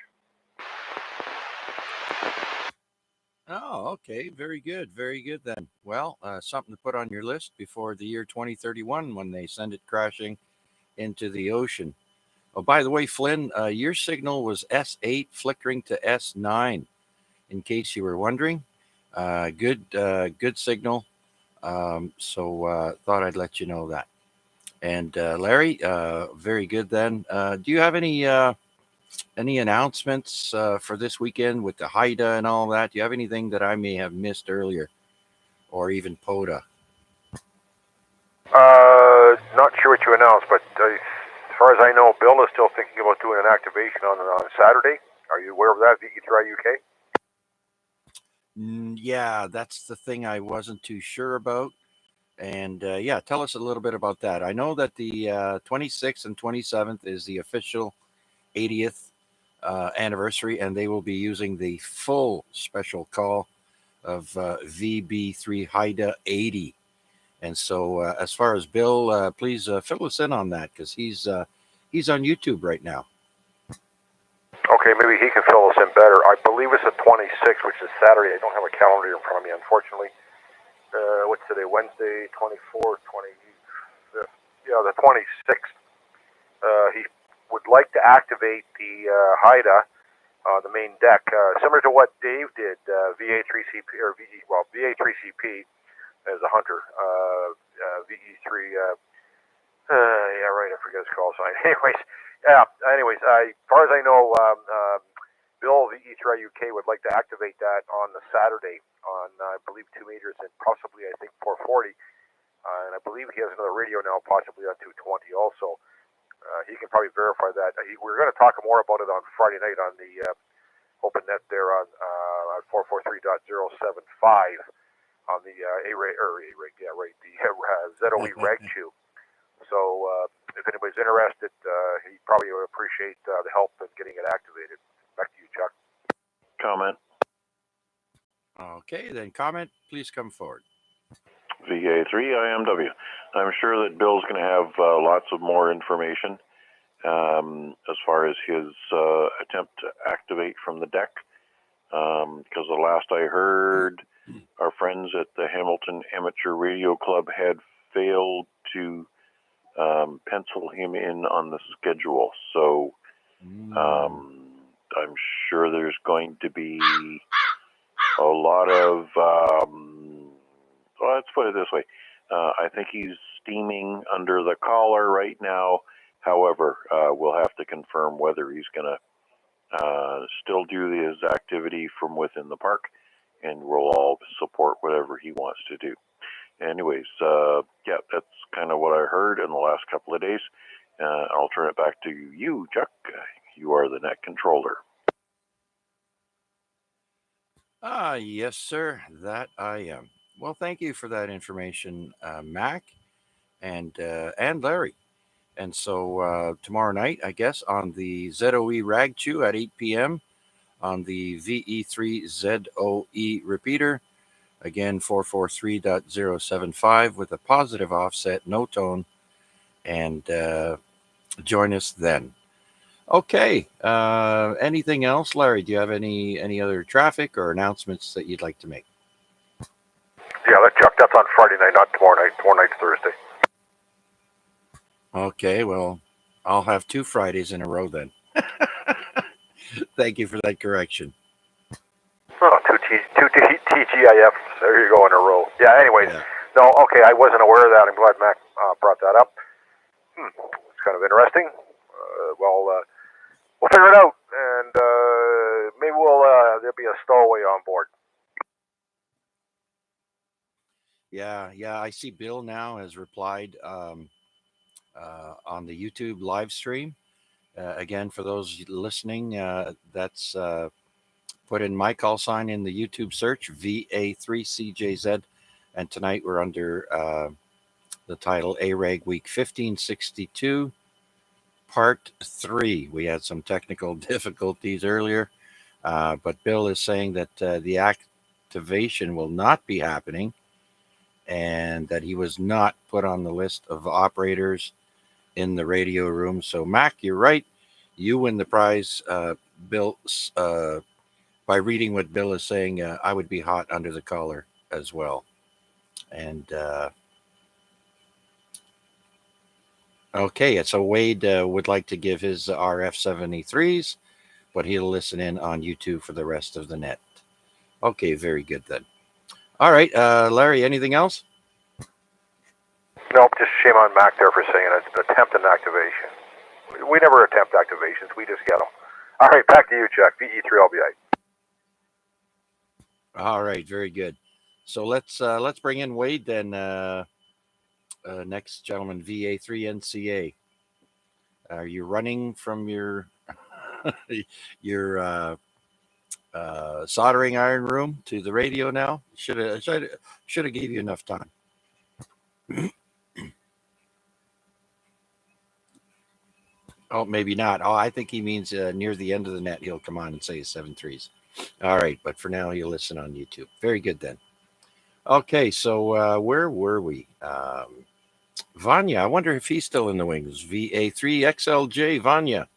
Oh, okay. Very good. Very good then. Well, something to put on your list before the year 2031 when they send it crashing into the ocean. Oh, by the way, Flynn, your signal was S8 flickering to S9, in case you were wondering. Good signal. So thought I'd let you know that. And Larry, very good then. Do you have any announcements for this weekend with the Haida and all that? Do you have anything that I may have missed earlier, or even POTA? Not sure what you announced, but as far as I know, Bill is still thinking about doing an activation on Saturday. Are you aware of that, VE3 UK? Yeah, that's the thing I wasn't too sure about. And yeah, tell us a little bit about that. I know that the 26th and 27th is the official 80th anniversary, and they will be using the full special call of VB3 Haida 80. And so as far as Bill, please fill us in on that, because he's on YouTube right now. Okay, maybe he can fill us in better. I believe it's the 26th, which is Saturday. I don't have a calendar in front of me, unfortunately. What's today? Wednesday, 24th, 25th. Yeah, the 26th. he would like to activate the HIDA on the main deck, similar to what Dave did, VA3CP or VA3CP as a hunter, VE3. Yeah, right. I forget his call sign. Anyways, as far as I know, Bill VE3 UK would like to activate that on the Saturday on, I believe, 2 meters and possibly, I think, 440. And I believe he has another radio now, possibly on 220 also. He can probably verify that. We're going to talk more about it on Friday night on the open net there on 443.075 on the AREG, yeah, right, the ZOE Reg Chew. So if anybody's interested, he probably would appreciate the help in getting it activated. Back to you, Chuck. Comment. Okay, then comment. Please come forward. VA3 IMW. I'm sure that Bill's going to have lots of more information as far as his attempt to activate from the deck. Because the last I heard, our friends at the Hamilton Amateur Radio Club had failed to pencil him in on the schedule. So I'm sure there's going to be a lot of, well, let's put it this way. I think he's steaming under the collar right now. However, we'll have to confirm whether he's going to still do his activity from within the park, and we'll all support whatever he wants to do. Anyways, yeah, that's kind of what I heard in the last couple of days. I'll turn it back to you, Chuck. You are the net controller. Yes, sir, that I am. Well, thank you for that information, Mac and Larry. And so tomorrow night, I guess, on the ZOE Rag Chew at 8 p.m. on the VE3 ZOE repeater, again 443.075 with a positive offset, no tone, and join us then. Okay. Anything else, Larry? Do you have any other traffic or announcements that you'd like to make? Yeah, Chuck, that's on Friday night, not tomorrow night. Tomorrow night's Thursday. Okay, well, I'll have 2 Fridays in a row then. Thank you for that correction. Oh, two TGIFs. There you go in a row. Yeah, anyways. Yeah. No, okay, I wasn't aware of that. I'm glad Mac brought that up. It's kind of interesting. We'll figure it out, and maybe there'll be a stowaway on board. Yeah, I see Bill now has replied on the YouTube live stream. Again, for those listening, that's put in my call sign in the YouTube search, VA3CJZ. And tonight we're under the title AREG Week 1562, Part 3. We had some technical difficulties earlier, but Bill is saying that the activation will not be happening and that he was not put on the list of operators in the radio room. So, Mac, you're right. You win the prize, Bill. By reading what Bill is saying, I would be hot under the collar as well. And okay, so Wade would like to give his RF73s, but he'll listen in on YouTube for the rest of the net. Okay, very good then. All right, Larry, anything else? Nope, just shame on Mac there for saying it's an attempt at activation. We never attempt activations, we just get them. All right, back to you, Chuck. VE3LBI. All right, very good. So let's bring in Wade then. Next gentleman, VA3NCA. Are you running from your your soldering iron room to the radio now? Should have gave you enough time. Oh, maybe not. Oh, I think he means near the end of the net, he'll come on and say his 7.3s. All right, but for now, he'll listen on YouTube. Very good then. Okay, so where were we? Vanya, I wonder if he's still in the wings. VA3XLJ, Vanya.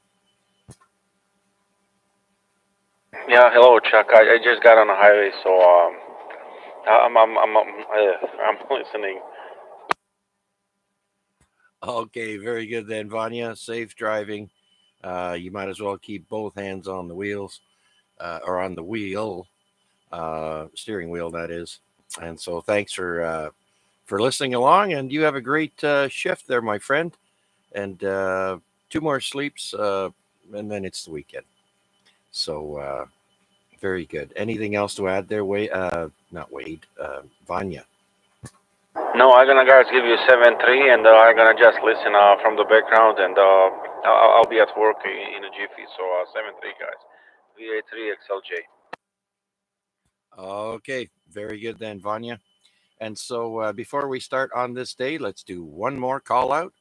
Yeah, hello, Chuck. I just got on the highway, so I'm listening. Okay, very good then, Vanya. Safe driving. You might as well keep both hands on the wheels, or on the wheel, steering wheel, that is. And so, thanks for listening along. And you have a great shift there, my friend. And two more sleeps, and then it's the weekend. So, very good. Anything else to add there, Wade? Not Wade. Vanya. No, I'm gonna guys give you 7-3, and I'm gonna just listen from the background, and I'll be at work in a jiffy. So 7-3, guys. VA3 XLJ. Okay, very good then, Vanya. And so before we start on this day, let's do one more call out.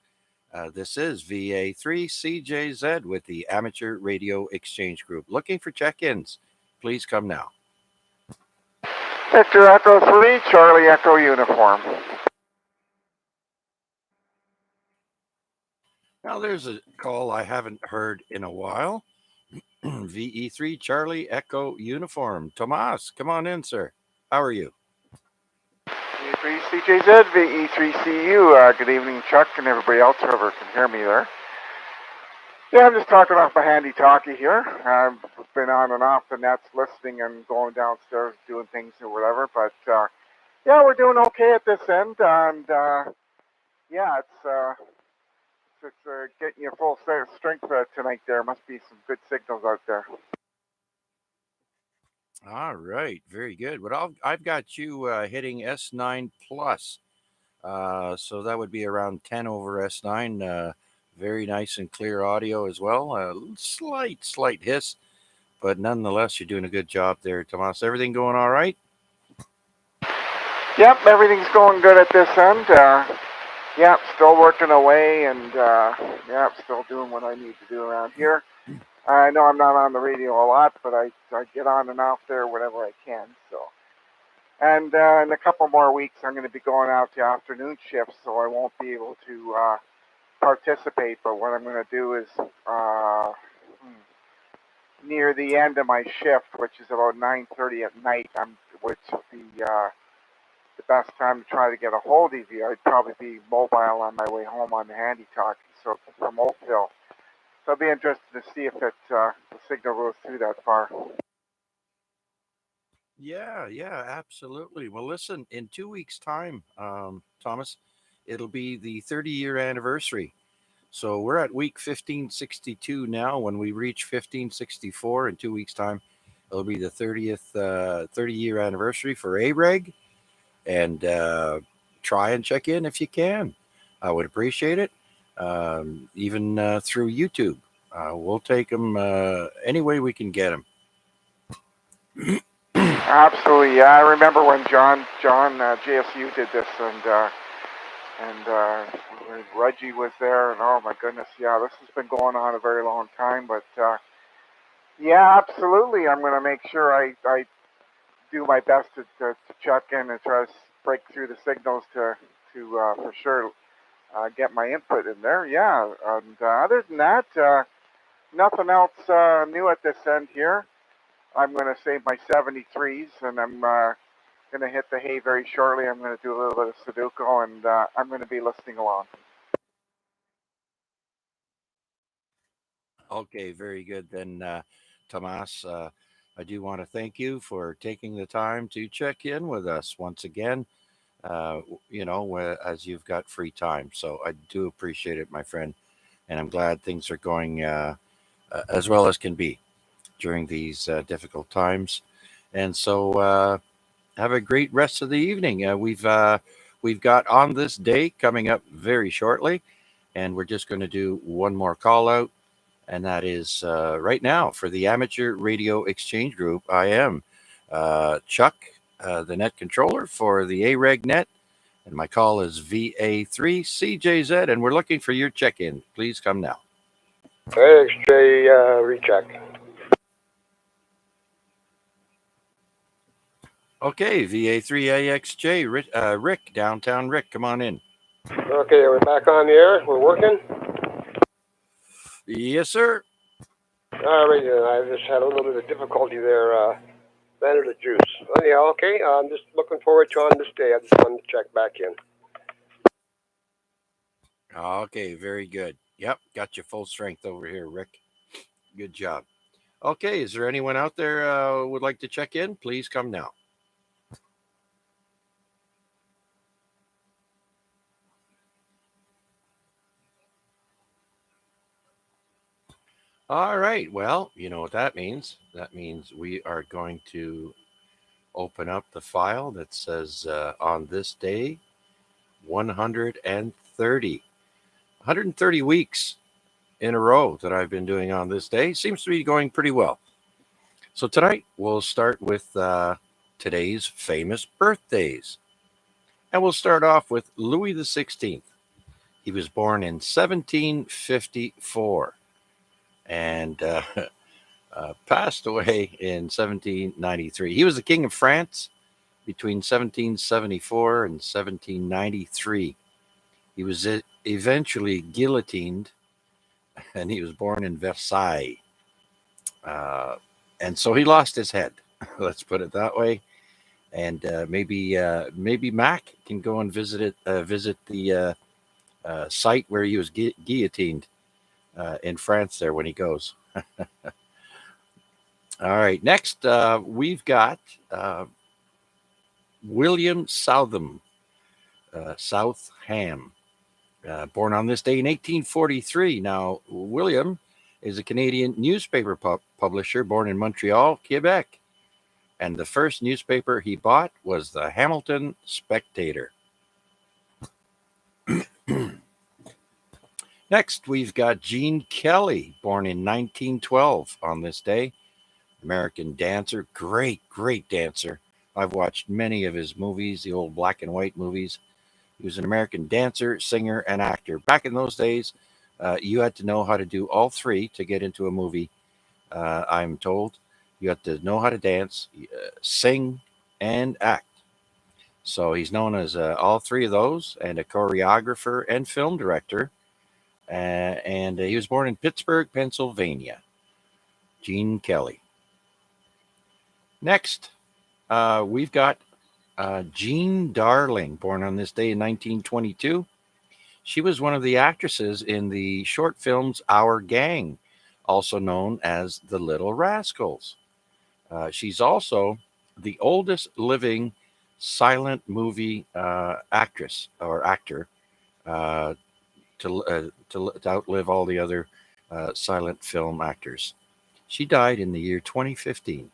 This is VA3CJZ with the Amateur Radio Exchange Group. Looking for check ins. Please come now. Victor Echo 3, Charlie Echo Uniform. Now, there's a call I haven't heard in a while. VE3 Charlie Echo Uniform. Tomas, come on in, sir. How are you? VE3CJZ, VE3CU. Good evening, Chuck, and everybody else, whoever can hear me there. Yeah, I'm just talking off my handy talkie here. I've been on and off the nets listening and going downstairs doing things or whatever, but yeah, we're doing okay at this end, and yeah, it's getting you full strength tonight there. Must be some good signals out there. All right, very good. Well, I've got you hitting S9 plus. So that would be around 10 over S9. Very nice and clear audio as well. Slight hiss, but nonetheless, you're doing a good job there, Tomas. Everything going all right? Yep, everything's going good at this end. Yep, still working away, and yep, still doing what I need to do around here. I know I'm not on the radio a lot, but I get on and off there whenever I can. So, and in a couple more weeks, I'm going to be going out to afternoon shifts, so I won't be able to participate. But what I'm going to do is near the end of my shift, which is about 9:30 at night, which is the best time to try to get a hold of you. I'd probably be mobile on my way home on the handy talkie, so from Oakville. So I'll be interested to see if the signal goes through that far. Yeah, absolutely. Well, listen, in 2 weeks' time, Thomas, it'll be the 30-year anniversary. So we're at week 1562 now. When we reach 1564 in 2 weeks' time, it'll be the 30-year anniversary for AREG. And try and check in if you can. I would appreciate it. Even through YouTube. We'll take them any way we can get them. Absolutely, yeah. I remember when John JSU did this, and Reggie was there, and oh my goodness, yeah, this has been going on a very long time. But yeah, absolutely, I'm going to make sure I do my best to check in and try to break through the signals to for sure get my input in there. Yeah, and other than that, nothing else new at this end here. I'm going to save my 73s, and I'm going to hit the hay very shortly. I'm going to do a little bit of Sudoku, and I'm going to be listening along. Okay, very good. Then, Tomas, I do want to thank you for taking the time to check in with us once again. As you've got free time. So I do appreciate it, my friend. And I'm glad things are going as well as can be during these difficult times. And so have a great rest of the evening. We've got on this day coming up very shortly, and we're just going to do one more call out, and that is right now for the Amateur Radio Exchange Group. I am Chuck, the net controller for the AREG net, and my call is VA3CJZ, and we're looking for your check-in. Please come now. XJ recheck. Okay, VA3AXJ, Rick, downtown Rick, come on in. Okay, we're back on the air. We're working. Yes, sir. All right, I just had a little bit of difficulty there. Ran out of juice. Anyhow, okay, I'm just looking forward to on this day. I just wanted to check back in. Okay, very good. Yep, got you full strength over here, Rick. Good job. Okay, is there anyone out there would like to check in? Please come now. All right. Well, you know what that means. That means we are going to open up the file that says on this day, 130. 130 weeks in a row that I've been doing on this day. Seems to be going pretty well. So tonight we'll start with today's famous birthdays. And we'll start off with Louis XVI. He was born in 1754 and passed away in 1793. He was the King of France between 1774 and 1793. He was eventually guillotined, and he was born in Versailles. And so he lost his head. Let's put it that way. And maybe Mac can go and visit the site where he was guillotined in France there when he goes. All right. Next, we've got William Southam, Southam, born on this day in 1843. Now, William is a Canadian newspaper publisher born in Montreal, Quebec. And the first newspaper he bought was the Hamilton Spectator. Next, we've got Gene Kelly, born in 1912 on this day. American dancer, great dancer. I've watched many of his movies, the old black and white movies. He was an American dancer, singer, and actor. Back in those days, you had to know how to do all three to get into a movie, I'm told. You had to know how to dance, sing, and act. So he's known as all three of those, and a choreographer and film director. And he was born in Pittsburgh, Pennsylvania. Gene Kelly. Next, we've got Jean Darling, born on this day in 1922. She was one of the actresses in the short films Our Gang, also known as The Little Rascals. She's also the oldest living silent movie actress or actor to outlive all the other silent film actors. She died in the year 2015.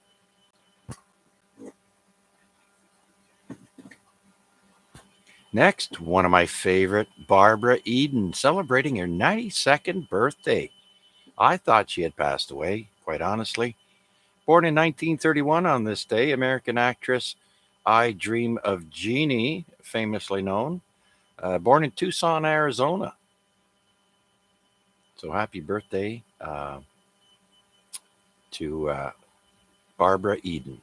Next, one of my favorite, Barbara Eden, celebrating her 92nd birthday. I thought she had passed away, quite honestly. Born in 1931 on this day, American actress I Dream of Jeannie, famously known, born in Tucson, Arizona. So happy birthday to Barbara Eden.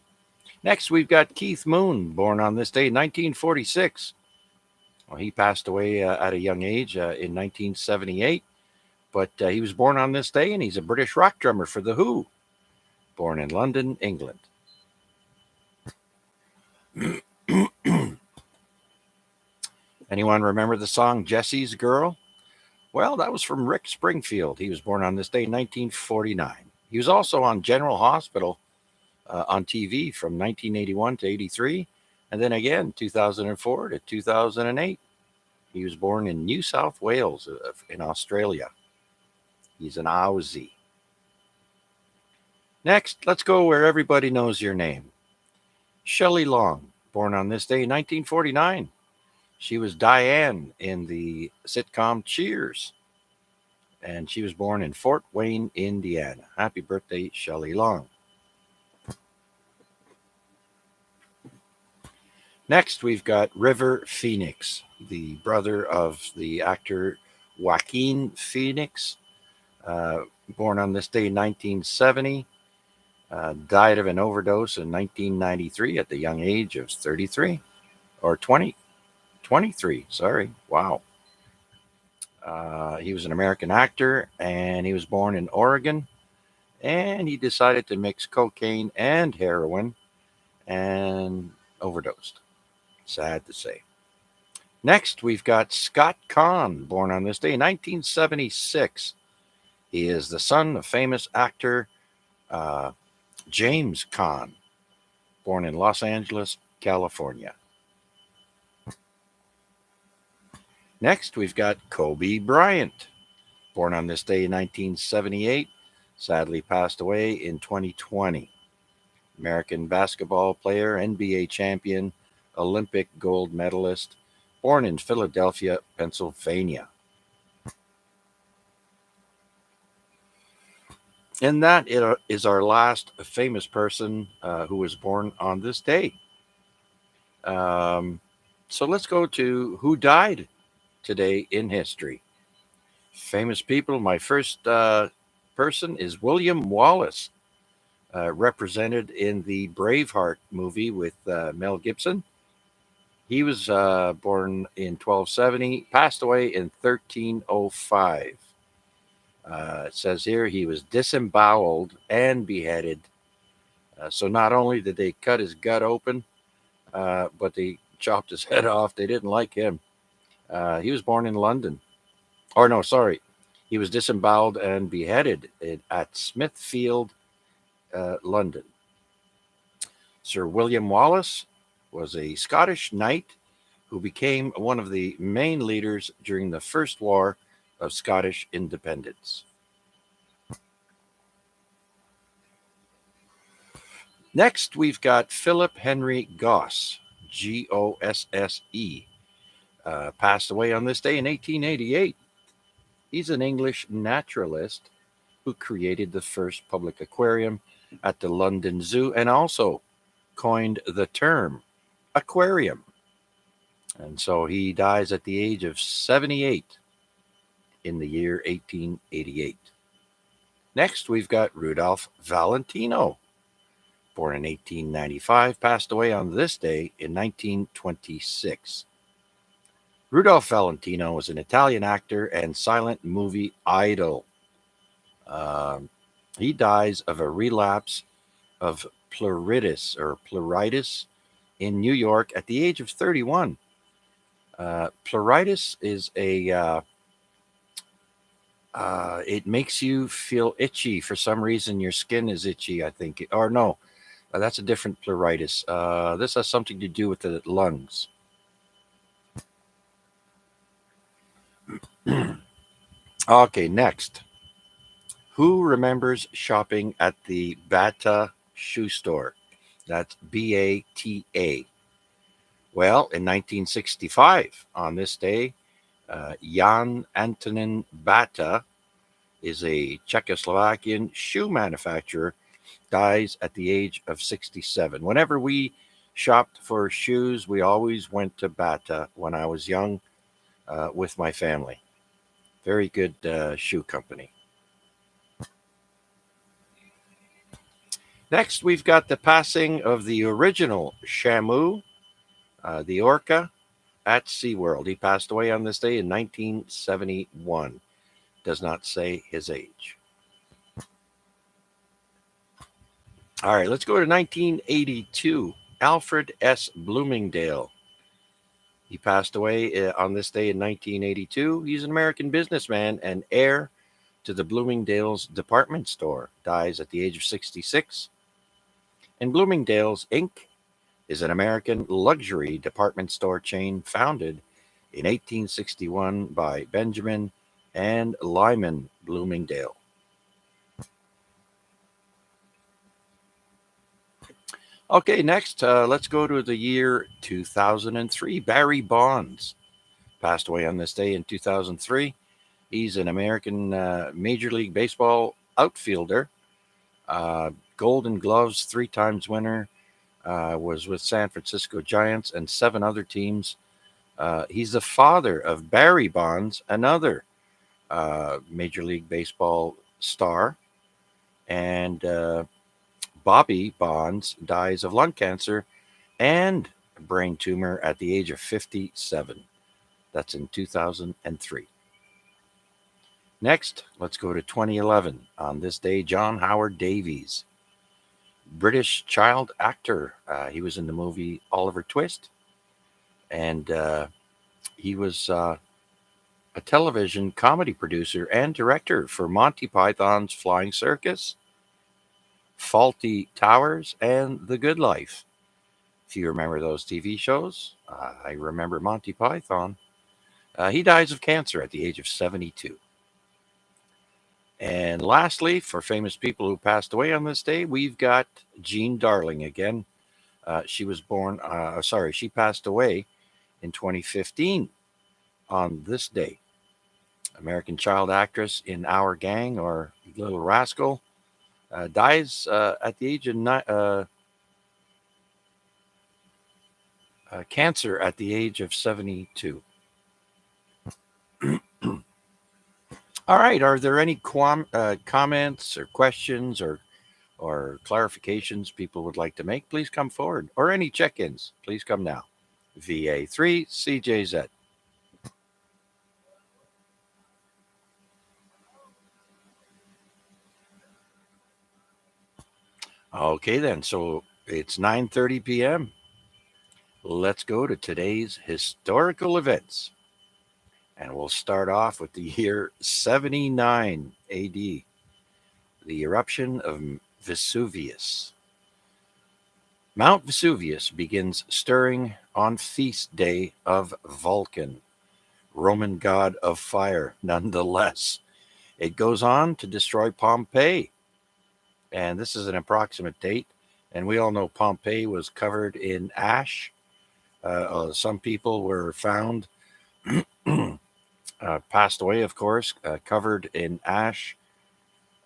Next, we've got Keith Moon, born on this day, 1946. Well, he passed away at a young age in 1978, but he was born on this day, and he's a British rock drummer for The Who, born in London, England. Anyone remember the song Jesse's Girl? Well, that was from Rick Springfield. He was born on this day in 1949. He was also on General Hospital on TV from 1981 to 83, and then again 2004 to 2008. He was born in New South Wales in Australia. He's an Aussie. Next, let's go where everybody knows your name. Shelley Long, born on this day in 1949. She was Diane in the sitcom Cheers. And she was born in Fort Wayne, Indiana. Happy birthday, Shelley Long. Next, we've got River Phoenix, the brother of the actor Joaquin Phoenix, born on this day in 1970, died of an overdose in 1993 at the young age of 33, or 23, sorry, wow. He was an American actor, and he was born in Oregon, and he decided to mix cocaine and heroin and overdosed. Sad to say. Next, we've got Scott Conn, born on this day in 1976. He is the son of famous actor James Conn, born in Los Angeles, California. Next, we've got Kobe Bryant, born on this day in 1978, sadly passed away in 2020. American basketball player, NBA champion, Olympic gold medalist, born in Philadelphia, Pennsylvania. And that is our last famous person who was born on this day. So let's go to who died today in history. Famous people. My first person is William Wallace, represented in the Braveheart movie with Mel Gibson. He was born in 1270, passed away in 1305. It says here he was disemboweled and beheaded. So not only did they cut his gut open, but they chopped his head off. They didn't like him. He was born in London. Or no, sorry. He was disemboweled and beheaded at Smithfield, London. Sir William Wallace was a Scottish knight who became one of the main leaders during the First War of Scottish Independence. Next, we've got Philip Henry Gosse, Gosse, passed away on this day in 1888. He's an English naturalist who created the first public aquarium at the London Zoo and also coined the term aquarium. And so he dies at the age of 78 in the year 1888. Next, we've got Rudolph Valentino, born in 1895, passed away on this day in 1926. Rudolph Valentino was an Italian actor and silent movie idol. He dies of a relapse of pleuritis in New York at the age of 31. Pleuritis is it makes you feel itchy for some reason. Your skin is itchy, I think. Or no, that's a different pleuritis. This has something to do with the lungs. Okay, next. Who remembers shopping at the Bata shoe store? That's Bata. Well, in 1965, on this day, Jan Antonin Bata is a Czechoslovakian shoe manufacturer, dies at the age of 67. Whenever we shopped for shoes, we always went to Bata when I was young with my family. Very good shoe company. Next, we've got the passing of the original Shamu, the orca, at SeaWorld. He passed away on this day in 1971. Does not say his age. All right, let's go to 1982. Alfred S. Bloomingdale. He passed away on this day in 1982. He's an American businessman and heir to the Bloomingdale's department store. Dies at the age of 66. And Bloomingdale's Inc. is an American luxury department store chain founded in 1861 by Benjamin and Lyman Bloomingdale. Okay, next, let's go to the year 2003. Barry Bonds passed away on this day in 2003. He's an American Major League Baseball outfielder, Golden Gloves 3 times winner, was with San Francisco Giants and 7 other teams. He's the father of Barry Bonds, another Major League Baseball star. And Bobby Bonds dies of lung cancer and a brain tumor at the age of 57. That's in 2003. Next, let's go to 2011. On this day, John Howard Davies, British child actor. He was in the movie Oliver Twist. And He was a television comedy producer and director for Monty Python's Flying Circus, Faulty Towers, and The Good Life. If you remember those TV shows, I remember Monty Python. He dies of cancer at the age of 72. And lastly, for famous people who passed away on this day, we've got Jean Darling again. She passed away in 2015 on this day. American child actress in Our Gang or Little Rascal dies at the age of cancer at the age of 72. All right. Are there any comments or questions or clarifications people would like to make? Please come forward. Or any check-ins, please come now. VA3 CJZ. Okay then. So it's 9:30 p.m. Let's go to today's historical events. And we'll start off with the year 79 AD, the eruption of Vesuvius. Mount Vesuvius begins stirring on feast day of Vulcan, Roman god of fire, nonetheless. It goes on to destroy Pompeii. And this is an approximate date. And we all know Pompeii was covered in ash. Some people were found passed away, of course, covered in ash,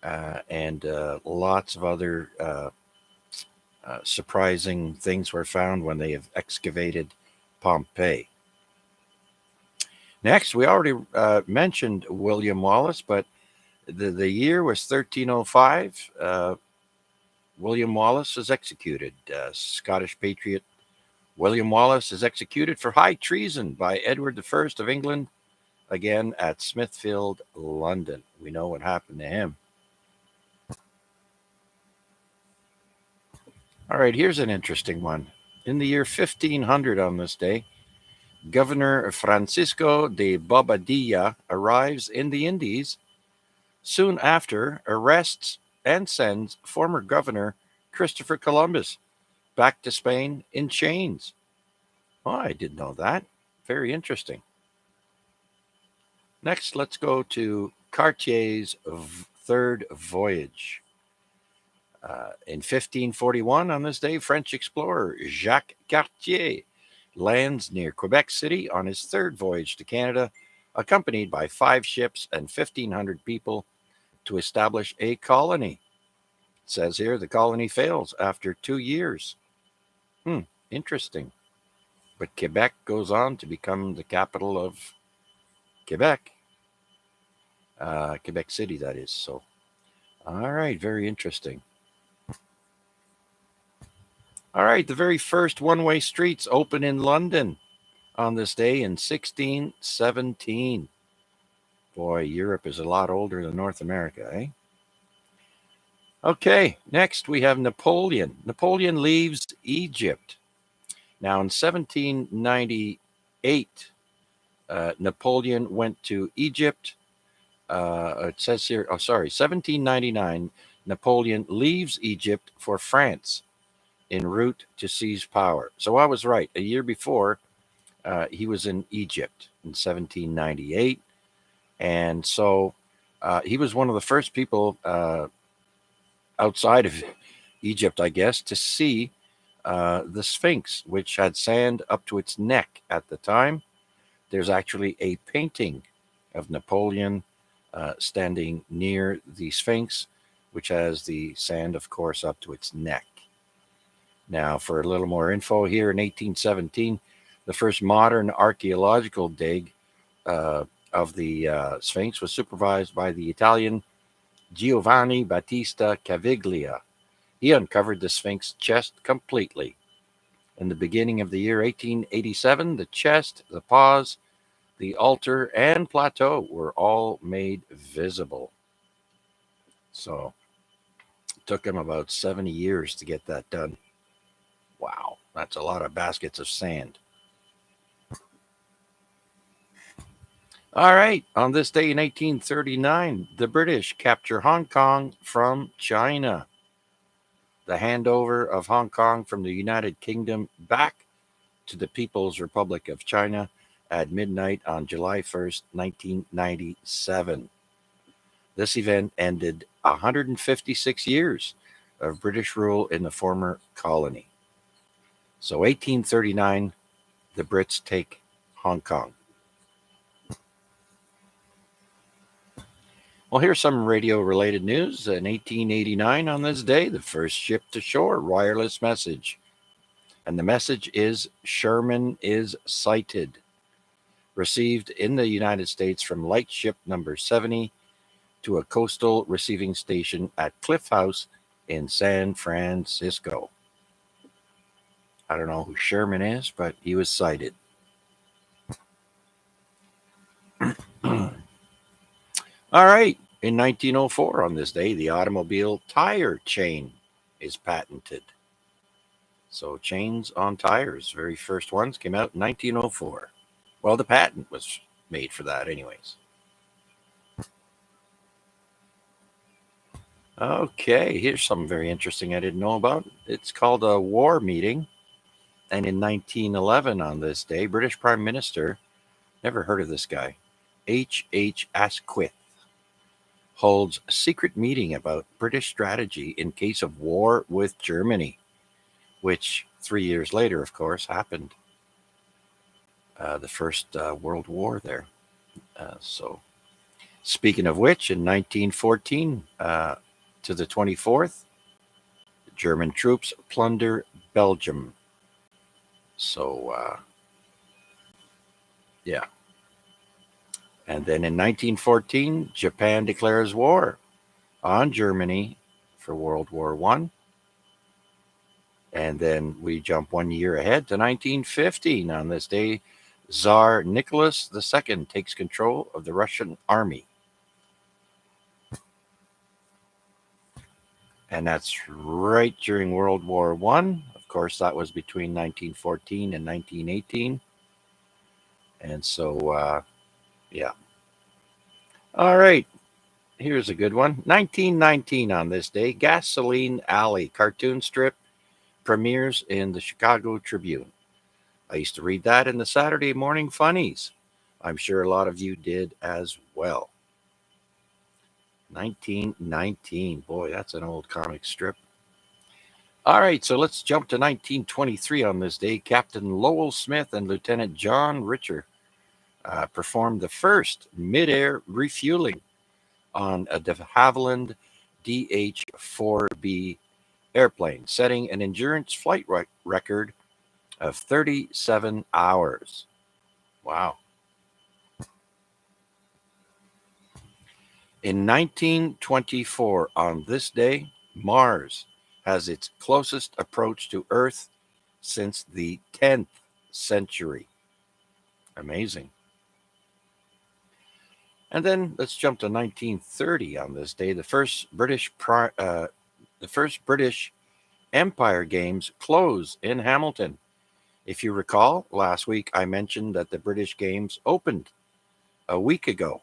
and lots of other surprising things were found when they have excavated Pompeii. Next, we already mentioned William Wallace, but the year was 1305. William Wallace is executed. Scottish patriot William Wallace is executed for high treason by Edward I of England, again at Smithfield, London. We know what happened to him. All right, here's an interesting one. In the year 1500 on this day, Governor Francisco de Bobadilla arrives in the Indies. Soon after, arrests and sends former Governor Christopher Columbus back to Spain in chains. Oh, I didn't know that. Very interesting. Next, let's go to Cartier's third voyage. In 1541, on this day, French explorer Jacques Cartier lands near Quebec City on his third voyage to Canada, accompanied by 5 ships and 1,500 people to establish a colony. It says here the colony fails after 2 years. Interesting. But Quebec goes on to become the capital of Quebec. Quebec City, that is. So, all right, very interesting. All right, the very first one-way streets open in London on this day in 1617. Boy, Europe is a lot older than North America, eh? Okay, next we have Napoleon. Napoleon leaves Egypt. Now, in 1798, Napoleon went to Egypt. It says here, 1799, Napoleon leaves Egypt for France en route to seize power. So I was right. A year before, he was in Egypt in 1798. And so he was one of the first people outside of Egypt, I guess, to see the Sphinx, which had sand up to its neck at the time. There's actually a painting of Napoleon standing near the Sphinx, which has the sand, of course, up to its neck. Now, for a little more info, here in 1817, the first modern archaeological dig of the Sphinx was supervised by the Italian Giovanni Battista Caviglia. He uncovered the Sphinx chest completely. In the beginning of the year 1887, the chest, the paws, the altar, and plateau were all made visible. So it took him about 70 years to get that done. Wow, that's a lot of baskets of sand. All right. On this day in 1839, the British capture Hong Kong from China. The handover of Hong Kong from the United Kingdom back to the People's Republic of China at midnight on July 1st, 1997. This event ended 156 years of British rule in the former colony. So 1839, the Brits take Hong Kong. Well, here's some radio-related news. In 1889, on this day, the first ship-to-shore wireless message. And the message is Sherman is sighted. Received in the United States from Lightship number 70 to a coastal receiving station at Cliff House in San Francisco. I don't know who Sherman is, but he was sighted. All right. In 1904, on this day, the automobile tire chain is patented. So chains on tires, very first ones came out in 1904. Well, the patent was made for that anyways. Okay, here's something very interesting I didn't know about. It's called a war meeting. And in 1911, on this day, British Prime Minister, never heard of this guy, H. Asquith, holds a secret meeting about British strategy in case of war with Germany, which 3 years later, of course, happened. The First World War there. So, speaking of which, in 1914 to the 24th, German troops plunder Belgium. So, yeah. And then in 1914, Japan declares war on Germany for World War I. And then we jump 1 year ahead to 1915. On this day, Tsar Nicholas II takes control of the Russian army. And that's right during World War I. Of course, that was between 1914 and 1918. And so, yeah. All right. Here's a good one. 1919 on this day, Gasoline Alley cartoon strip premieres in the Chicago Tribune. I used to read that in the Saturday morning funnies. I'm sure a lot of you did as well. 1919. Boy, that's an old comic strip. All right, so let's jump to 1923 on this day. Captain Lowell Smith and Lieutenant John Richer performed the first mid-air refueling on a de Havilland DH-4B airplane, setting an endurance flight record of 37 hours. Wow. In 1924, on this day, Mars has its closest approach to Earth since the 10th century. Amazing. And then let's jump to 1930 on this day. The first British Empire Games close in Hamilton. If you recall, last week I mentioned that the British Games opened a week ago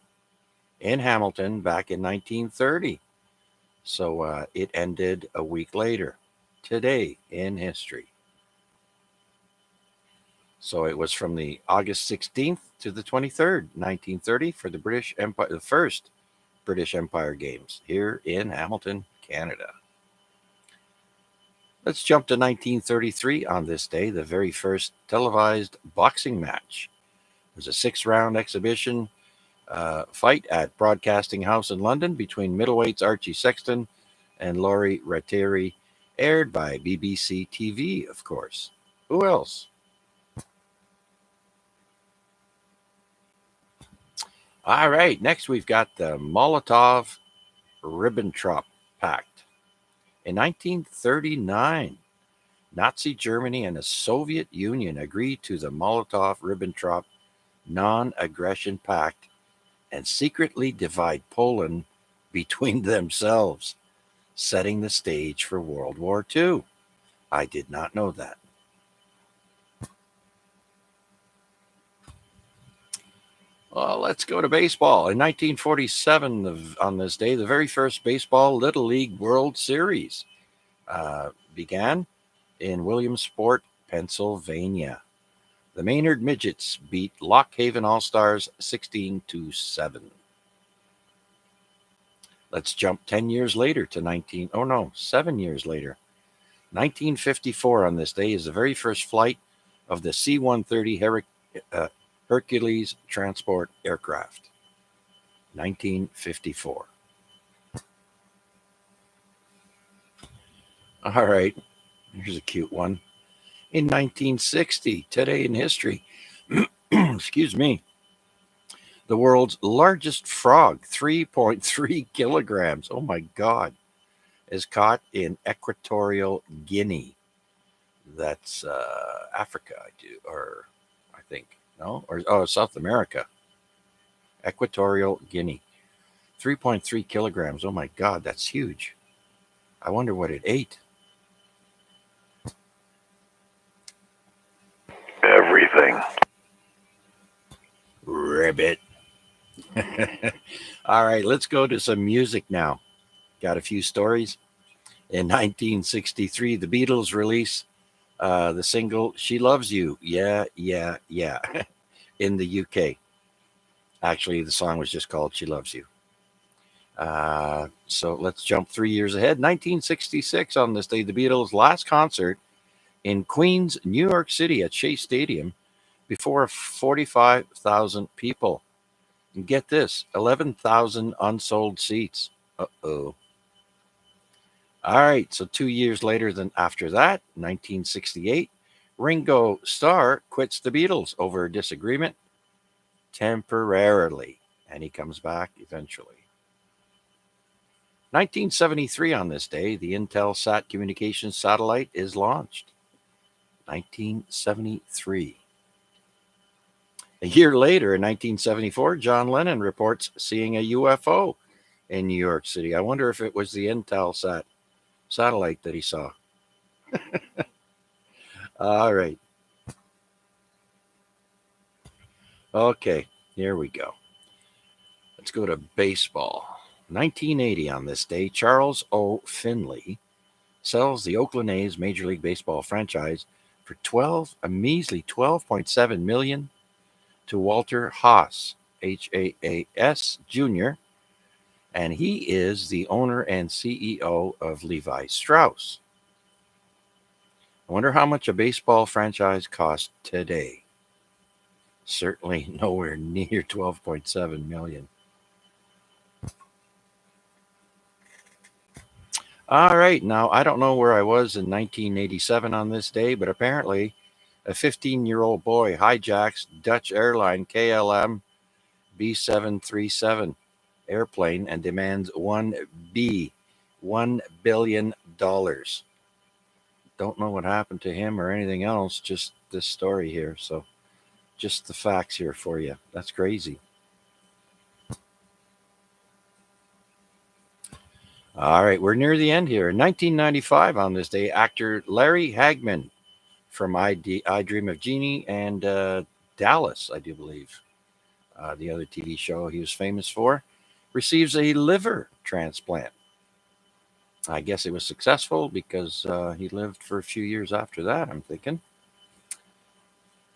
in Hamilton back in 1930. So it ended a week later, today in history. So it was from the August 16th to the 23rd, 1930, for the British Empire, the first British Empire Games here in Hamilton, Canada. Let's jump to 1933 on this day, the very first televised boxing match. It was a 6-round exhibition fight at Broadcasting House in London between middleweights Archie Sexton and Laurie Ratteri, aired by BBC TV, of course. Who else? All right, next we've got the Molotov-Ribbentrop Pact. In 1939, Nazi Germany and the Soviet Union agreed to the Molotov-Ribbentrop Non-Aggression Pact and secretly divide Poland between themselves, setting the stage for World War II. I did not know that. Well, let's go to baseball. In 1947, on this day, the very first Baseball Little League World Series began in Williamsport, Pennsylvania. The Maynard Midgets beat Lock Haven All-Stars 16-7. Let's jump 10 years later to 7 years later. 1954 on this day is the very first flight of the C-130 Hercules transport aircraft. 1954. All right, here's a cute one. In 1960, today in history, excuse me, the world's largest frog, 3.3 kilograms, oh my God, is caught in Equatorial Guinea. That's Africa, I think, no? Or South America. Equatorial Guinea. 3.3 kilograms, oh my God, that's huge. I wonder what it ate. Everything. Ribbit. All right, let's go to some music now. Got a few stories. In 1963, the Beatles release the single She Loves You, Yeah, Yeah, Yeah, in the UK. Actually, the song was just called She Loves You. So let's jump 3 years ahead. 1966, on this day, the Beatles' last concert in Queens, New York City at Shea Stadium before 45,000 people. And get this, 11,000 unsold seats. Uh-oh. All right, so 2 years later than after that, 1968, Ringo Starr quits the Beatles over a disagreement temporarily, and he comes back eventually. 1973 on this day, the Intelsat communications satellite is launched. 1973. A year later, in 1974, John Lennon reports seeing a UFO in New York City. I wonder if it was the Intelsat satellite that he saw. All right. Okay, here we go. Let's go to baseball. 1980 on this day, Charles O. Finley sells the Oakland A's Major League Baseball franchise for a measly $12.7 million to Walter Haas, Haas Jr., and he is the owner and CEO of Levi Strauss. I wonder how much a baseball franchise costs today. Certainly nowhere near 12.7 million. All right, now I don't know where I was in 1987 on this day, but apparently a 15-year-old boy hijacks Dutch airline KLM B737 airplane and demands $1 billion. Don't know what happened to him or anything else, just this story here. So just the facts here for you. That's crazy. All right, we're near the end here. In 1995, on this day, actor Larry Hagman from I Dream of Jeannie and Dallas, I do believe, the other TV show he was famous for, receives a liver transplant. I guess it was successful because he lived for a few years after that, I'm thinking.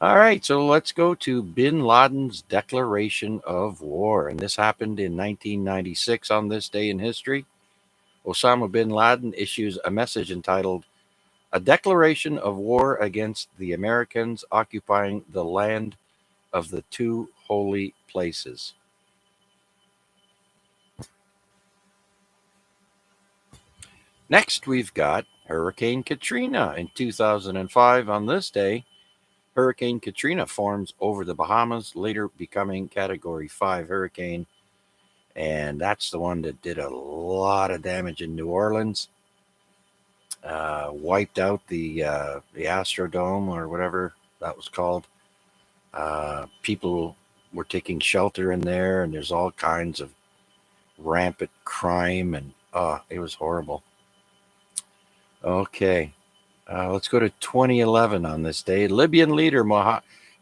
All right, so let's go to Bin Laden's declaration of war. And this happened in 1996 on this day in history. Osama bin Laden issues a message entitled, "A Declaration of War Against the Americans Occupying the Land of the Two Holy Places." Next, we've got Hurricane Katrina in 2005. On this day, Hurricane Katrina forms over the Bahamas, later becoming Category 5 hurricane. And that's the one that did a lot of damage in New Orleans. Wiped out the Astrodome or whatever that was called. People were taking shelter in there, and there's all kinds of rampant crime, and it was horrible. Okay, let's go to 2011 on this day. Libyan leader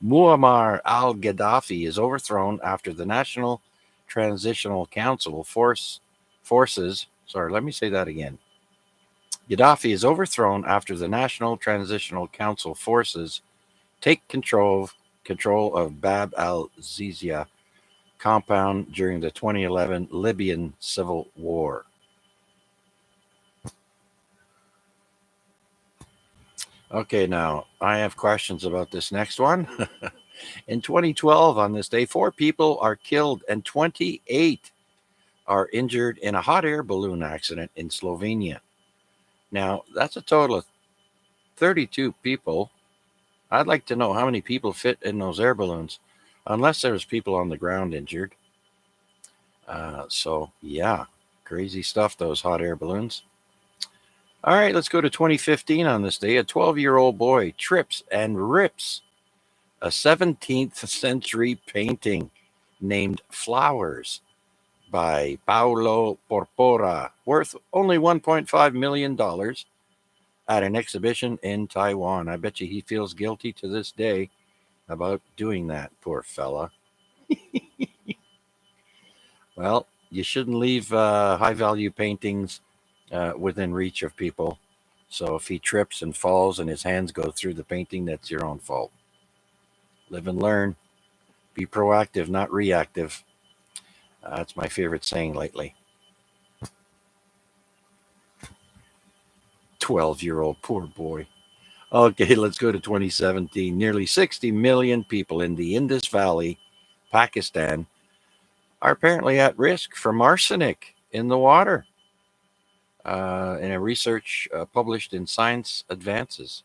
Muammar al-Gaddafi is overthrown after the National Transitional Council forces. Sorry, let me say that again. Gaddafi is overthrown after the National Transitional Council forces take control of Bab al-Zizia compound during the 2011 Libyan civil war. Okay, now I have questions about this next one. In 2012, on this day, 4 people are killed and 28 are injured in a hot air balloon accident in Slovenia. Now, that's a total of 32 people. I'd like to know how many people fit in those air balloons, unless there's people on the ground injured. So, yeah, crazy stuff, those hot air balloons. All right, let's go to 2015 on this day. A 12-year-old boy trips and rips a 17th century painting named Flowers by Paulo Porpora, worth only $1.5 million at an exhibition in Taiwan. I bet you he feels guilty to this day about doing that, poor fella. Well, you shouldn't leave high-value paintings within reach of people. So if he trips and falls and his hands go through the painting, that's your own fault. Live and learn. Be proactive, not reactive. That's my favorite saying lately. 12-year-old poor boy. Okay, let's go to 2017. Nearly 60 million people in the Indus Valley, Pakistan, are apparently at risk from arsenic in the water. In a research published in Science Advances.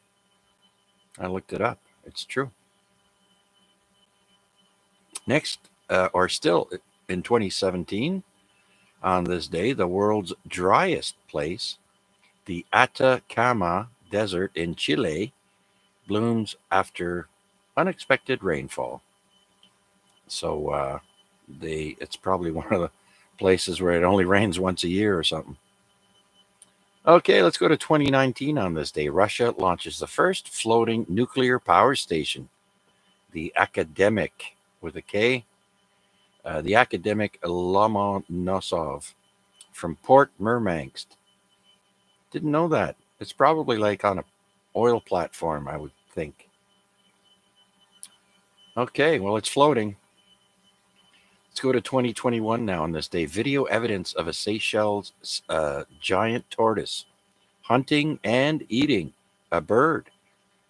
I looked it up. It's true. Next, or still in 2017, on this day, the world's driest place, the Atacama Desert in Chile, blooms after unexpected rainfall. So it's probably one of the places where it only rains once a year or something. Okay, let's go to 2019 on this day. Russia launches the first floating nuclear power station, the Academic, with a K, the Academic Lomonosov, from Port Murmansk. Didn't know that. It's probably like on an oil platform, I would think. Okay, well, it's floating. Let's go to 2021 now on this day. Video evidence of a Seychelles giant tortoise hunting and eating a bird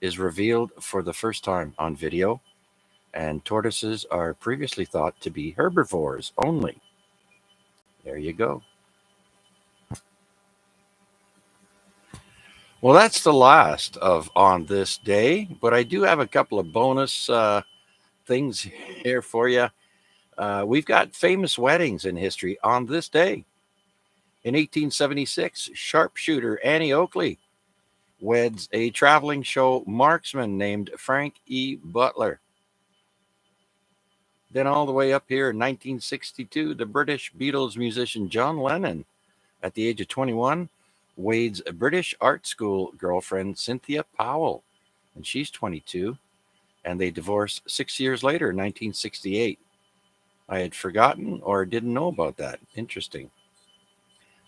is revealed for the first time on video, and tortoises are previously thought to be herbivores only. There you go. Well, that's the last of On This Day, but I do have a couple of bonus things here for you. We've got famous weddings in history on this day. In 1876, sharpshooter Annie Oakley weds a traveling show marksman named Frank E. Butler. Then all the way up here in 1962, the British Beatles musician John Lennon, at the age of 21, weds a British art school girlfriend Cynthia Powell, and she's 22, and they divorced 6 years later in 1968. I had forgotten or didn't know about that. Interesting.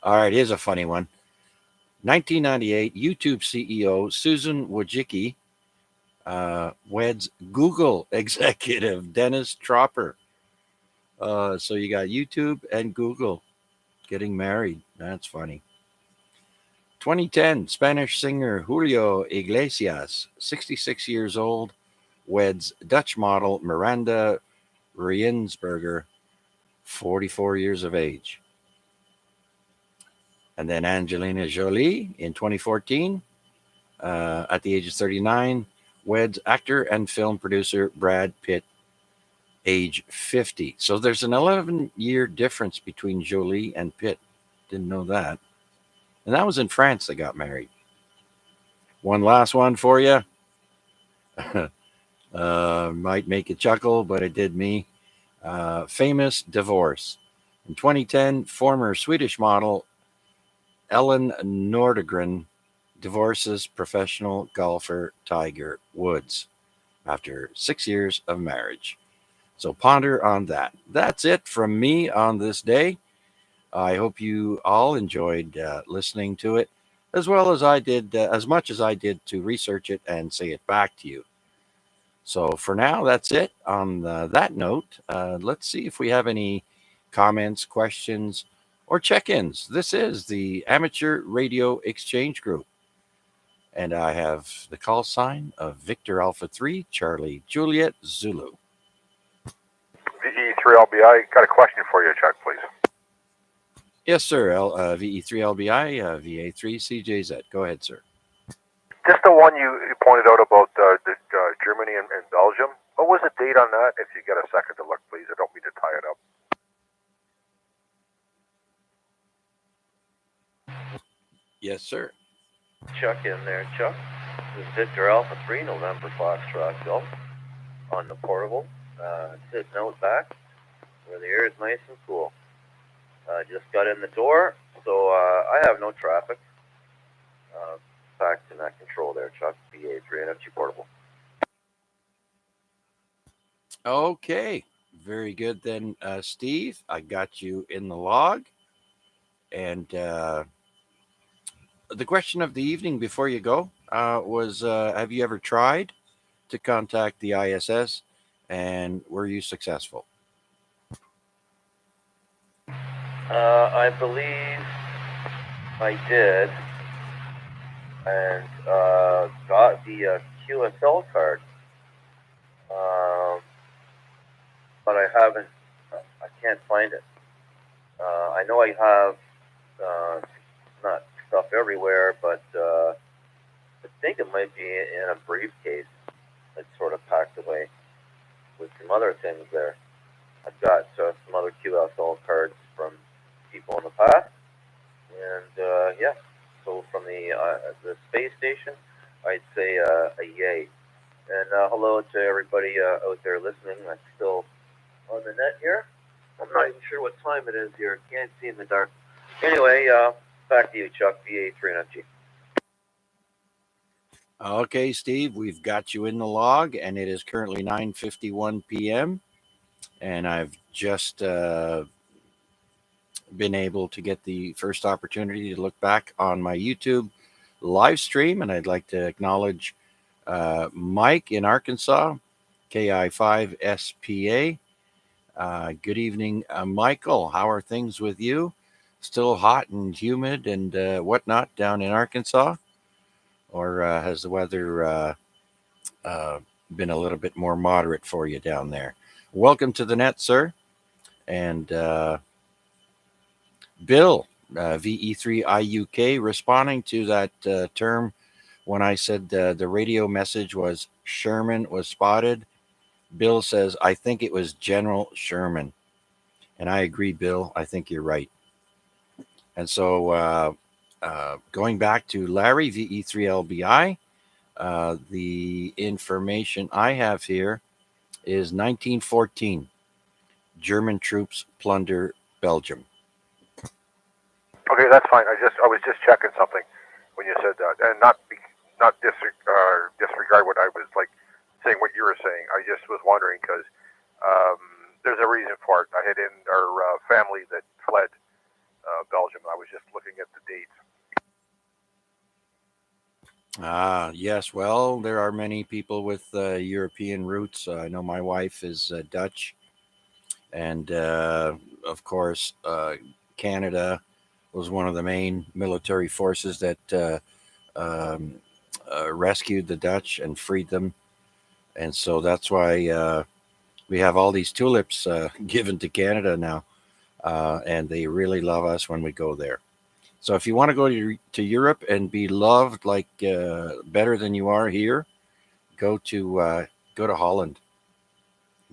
All right, here's a funny one. 1998, YouTube CEO Susan Wojcicki weds Google executive Dennis Tropper. So you got YouTube and Google getting married. That's funny. 2010, Spanish singer Julio Iglesias, 66 years old, weds Dutch model Miranda Riensberger, 44 years of age. And then Angelina Jolie in 2014, at the age of 39, weds actor and film producer Brad Pitt, age 50. So there's an 11-year difference between Jolie and Pitt. Didn't know that. And that was in France they got married. One last one for you. Might make you chuckle, but it did me. Famous divorce. In 2010, former Swedish model Ellen Nordegren divorces professional golfer Tiger Woods. after 6 years of marriage. So ponder on that. That's it from me on this day. I hope you all enjoyed listening to it as well as I did, as much as I did to research it and say it back to you. So for now, that's it. On that note, let's see if we have any comments, questions, or check ins. This is the Amateur Radio Exchange Group. And I have the call sign of Victor Alpha 3, Charlie Juliet Zulu. VE3LBI, got a question for you, Chuck, please. Yes, sir. VE3LBI, VA3CJZ. Go ahead, sir. Just the one you pointed out about Germany and Belgium. What was the date on that? If you get a second to look, please. I don't mean to tie it up. Yes, sir. Chuck in there, Chuck. This is Victor Alpha 3, November Foxtrot Golf on the portable. Sitting out back where the air is nice and cool. Just got in the door, so I have no traffic. Back to net control there, Chuck. BA3 NFC portable. Okay. Very good then, Steve. I got you in the log. And the question of the evening before you go was have you ever tried to contact the ISS and were you successful? I believe I did, and got the QSL card, but I haven't. I can't find it. I know I have not stuff everywhere, but I think it might be in a briefcase that's sort of packed away with some other things there. I've got some other QSL cards from people in the past, and yeah. So from the space station, I'd say a yay. And hello to everybody out there listening. I'm still on the net here. I'm not even sure what time it is here. Can't see in the dark. Anyway, back to you, Chuck. VA3NFG. Okay, Steve, we've got you in the log, and it is currently 9:51 p.m. And I've just been able to get the first opportunity to look back on my YouTube live stream, and I'd like to acknowledge Mike in Arkansas, KI5SPA. Good evening, Michael. How are things with you? Still hot and humid and whatnot down in Arkansas? Or has the weather been a little bit more moderate for you down there? Welcome to the net, sir. And Bill, VE3IUK, responding to that term when I said the radio message was Sherman was spotted. Bill says, I think it was General Sherman. And I agree, Bill. I think you're right. And so going back to Larry, VE3LBI, the information I have here is 1914. German troops plunder Belgium. Okay, that's fine. I was just checking something when you said that, and not disregard what I was saying what you were saying. I just was wondering because there's a reason for it. I had in our family that fled Belgium. I was just looking at the dates. Yes. Well, there are many people with European roots. I know my wife is Dutch. And of course, Canada was one of the main military forces that rescued the Dutch and freed them. And so that's why we have all these tulips given to Canada now. And they really love us when we go there. So if you want to go to Europe and be loved like better than you are here, go to Holland.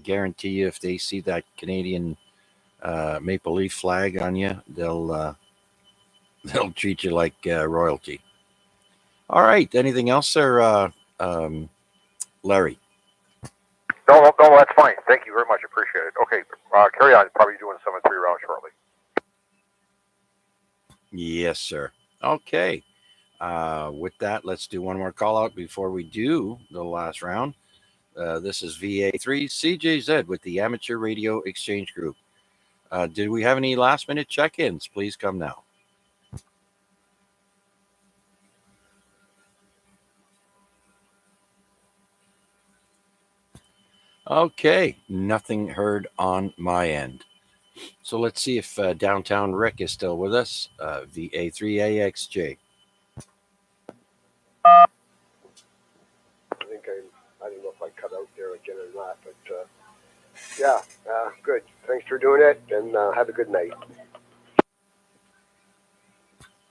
Guarantee you, if they see that Canadian maple leaf flag on you, they'll treat you like royalty. All right. Anything else, sir, Larry? No, that's fine. Thank you very much. Appreciate it. Okay, carry on. Probably doing 7-3 round shortly. Yes, sir. Okay. With that, let's do one more call out before we do the last round. This is VA3 CJZ with the Amateur Radio Exchange Group. Did we have any last minute check-ins? Please come now. Okay, nothing heard on my end. So let's see if Downtown Rick is still with us. VA3AXJ. I think I don't know if I cut out there again or not, but yeah, good. Thanks for doing it, and have a good night.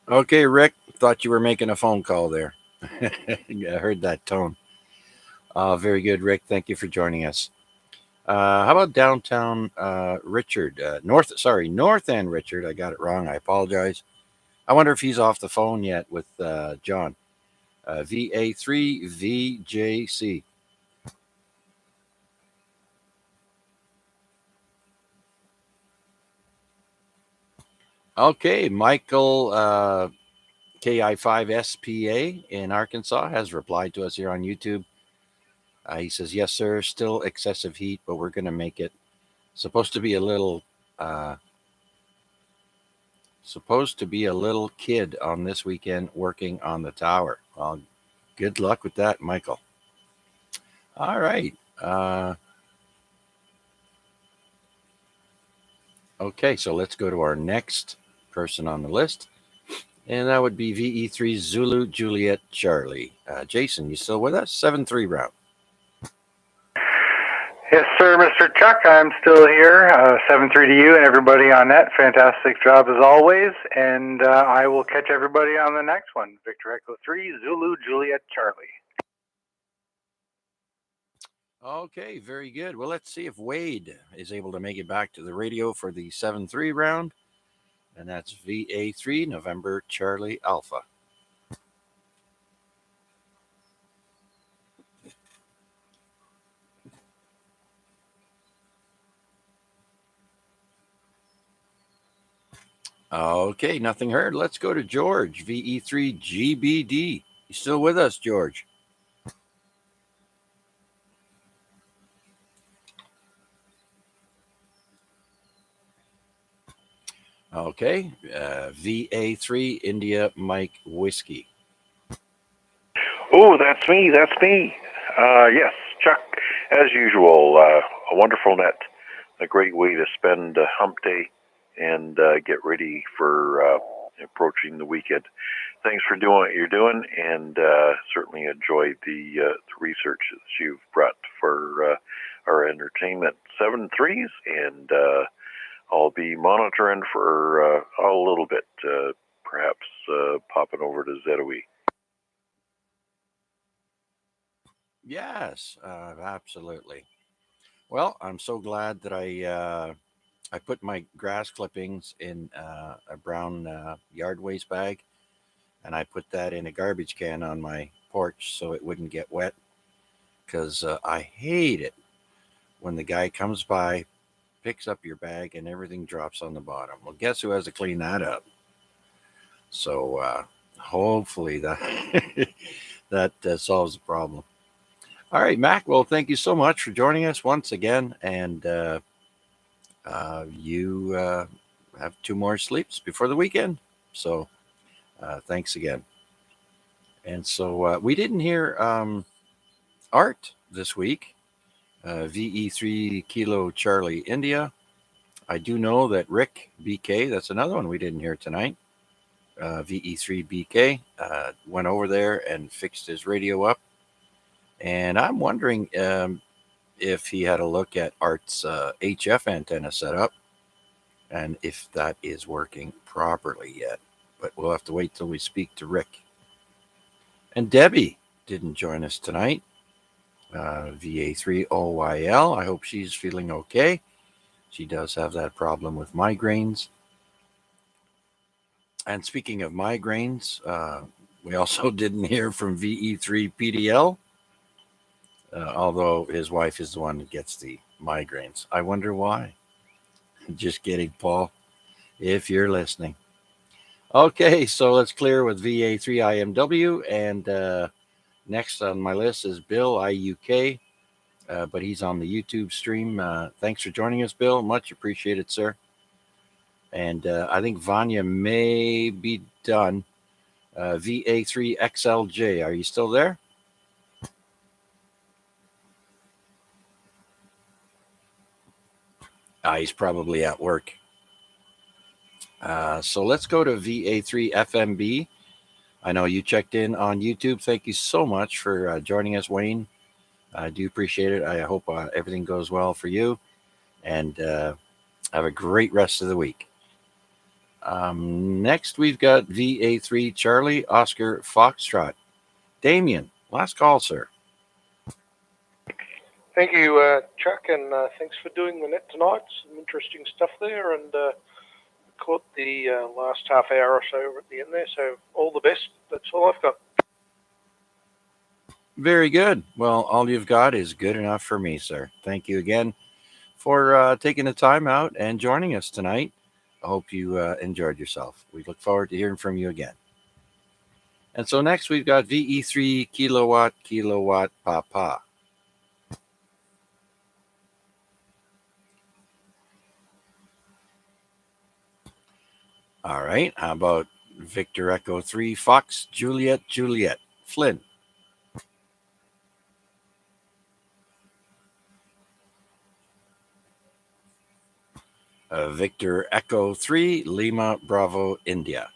Okay, Rick, thought you were making a phone call there. I heard that tone. Very good, Rick. Thank you for joining us. How about Downtown Richard? North End Richard. I got it wrong. I apologize. I wonder if he's off the phone yet with John. VA3VJC. Okay, Michael KI5SPA in Arkansas has replied to us here on YouTube. He says, yes, sir, still excessive heat, but we're going to make it. Supposed to be a little kid on this weekend working on the tower. Well, good luck with that, Michael. All right. Okay, so let's go to our next person on the list. And that would be VE3 Zulu Juliet Charlie. Jason, you still with us? 7-3 round. Yes, sir, Mr. Chuck. I'm still here. 7-3 to you and everybody on net. Fantastic job as always. And I will catch everybody on the next one. Victor Echo 3, Zulu Juliet Charlie. Okay, very good. Well, let's see if Wade is able to make it back to the radio for the 7-3 round. And that's VA3 November Charlie Alpha. Okay, nothing heard. Let's go to George, VE3 GBD. You still with us, George? Okay, VA3 India Mike Whiskey. Oh, that's me. That's me. Yes, Chuck, as usual, a wonderful net. A great way to spend hump day and get ready for approaching the weekend. Thanks for doing what you're doing, and certainly enjoyed the research that you've brought for our entertainment 7-3s, and I'll be monitoring for a little bit, perhaps popping over to ZOE. Yes, absolutely. Well, I'm so glad that I put my grass clippings in a brown yard waste bag, and I put that in a garbage can on my porch so it wouldn't get wet, because I hate it when the guy comes by, picks up your bag, and everything drops on the bottom. Well, guess who has to clean that up? So hopefully that that solves the problem. All right, Mac. Well, thank you so much for joining us once again, and you have 2 more sleeps before the weekend. So thanks again. And so we didn't hear Art this week. VE3 Kilo Charlie India. I do know that Rick BK, that's another one we didn't hear tonight. VE3 BK went over there and fixed his radio up. And I'm wondering if he had a look at Art's HF antenna setup and if that is working properly yet. But we'll have to wait till we speak to Rick. And Debbie didn't join us tonight. VA3OYL. I hope she's feeling okay. She does have that problem with migraines. And speaking of migraines, we also didn't hear from VE3PDL, although his wife is the one that gets the migraines. I wonder why. Just kidding, Paul, if you're listening. Okay, so let's clear with VA3IMW. And next on my list is Bill IUK. but he's on the YouTube stream. Thanks for joining us, Bill. Much appreciated, sir. And I think Vanya may be done. VA3XLJ, are you still there? He's probably at work. So let's go to VA3FMB. I know you checked in on YouTube. Thank you so much for joining us, Wayne. I do appreciate it. I hope everything goes well for you, and have a great rest of the week. Next, we've got VA3 Charlie Oscar Foxtrot. Damien, last call, sir. Thank you, Chuck, and thanks for doing the net tonight. Some interesting stuff there, and caught the last half hour or so over at the end there, so all the best. That's all I've got. Very good. Well, all you've got is good enough for me, sir. Thank you again for taking the time out and joining us tonight. I hope you enjoyed yourself. We look forward to hearing from you again. And so next we've got VE3 kilowatt Papa. All right. How about Victor Echo 3 Fox Juliet Flynn? Victor Echo 3 Lima Bravo India.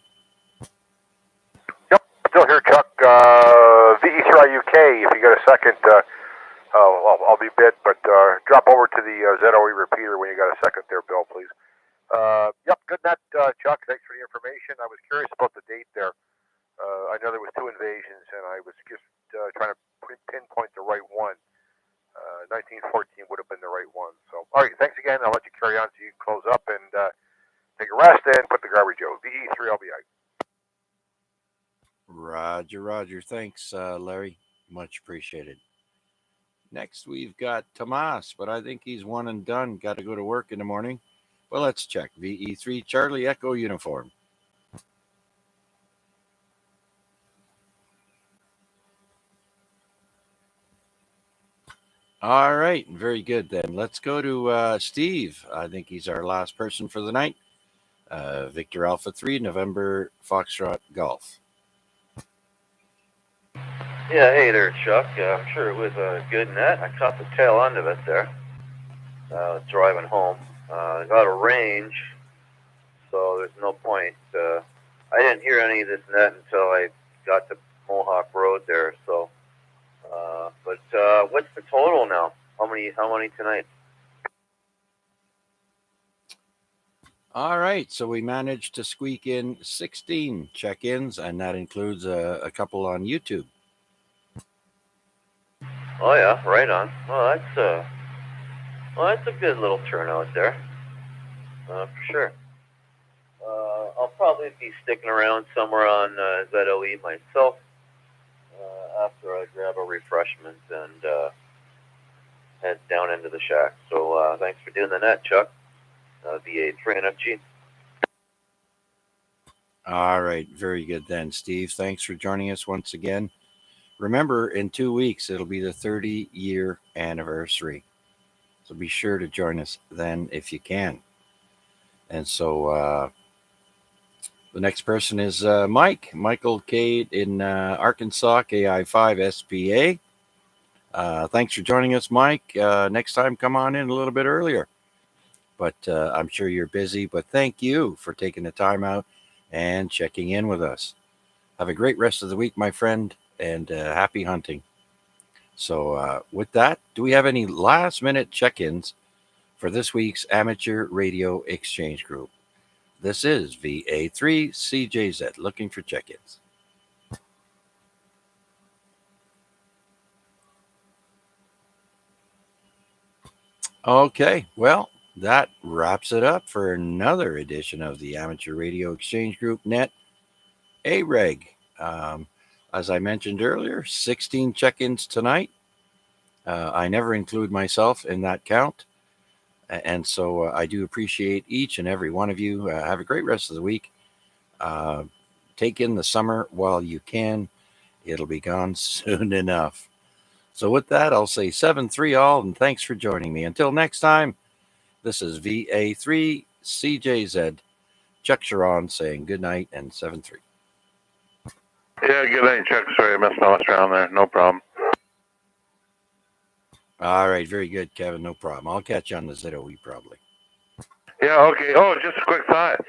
Yep, still here, Chuck. VE3 UK, if you get a second, I'll be bit, but drop over to the ZOE repeater when you got a second there, Bill, please. Yep, good net, Chuck. Thanks for the information. I was curious about the date there. I know there was 2 invasions, and I was just trying to pinpoint the right one. 1914 would have been the right one. So, all right, thanks again. I'll let you carry on so you can close up and take a rest and put the garbage out. VE3, I'll be out. Roger. Thanks, Larry. Much appreciated. Next, we've got Tomas, but I think he's one and done. Got to go to work in the morning. Well, let's check. VE3 Charlie Echo Uniform. All right, very good then. Let's go to Steve. I think he's our last person for the night. Victor Alpha 3, November Foxtrot Golf. Yeah, hey there, Chuck. I'm sure it was a good net. I caught the tail end of it there, driving home. I got a range, so there's no point. I didn't hear any of this net until I got to Mohawk Road there, so... But what's the total now? How many tonight? All right, so we managed to squeak in 16 check-ins, and that includes a couple on YouTube. Oh yeah, right on. Well, that's a good little turnout there, for sure. I'll probably be sticking around somewhere on ZOE myself after I grab a refreshment and head down into the shack. So thanks for doing the net, Chuck. VA3 NFG. All right, very good then, Steve. Thanks for joining us once again. Remember, in 2 weeks, it'll be the 30-year anniversary. So be sure to join us then if you can. And so the next person is Michael Cade in Arkansas, KI5 SPA. Thanks for joining us, Mike. Next time, come on in a little bit earlier. But I'm sure you're busy. But thank you for taking the time out and checking in with us. Have a great rest of the week, my friend, and happy hunting. So with that, do we have any last-minute check-ins for this week's Amateur Radio Exchange Group? This is VA3 CJZ looking for check-ins. Okay, well, that wraps it up for another edition of the Amateur Radio Exchange Group Net AREG. As I mentioned earlier, 16 check-ins tonight. I never include myself in that count. And so I do appreciate each and every one of you. Have a great rest of the week. Take in the summer while you can. It'll be gone soon enough. So with that, I'll say 7-3 all, and thanks for joining me. Until next time, this is VA3CJZ. Chuck Sharon saying good night and 7-3. Yeah, good night, Chuck. Sorry, I missed my last round there. No problem. All right, very good, Kevin. No problem. I'll catch you on the ZOE probably. Yeah, okay. Oh, just a quick thought.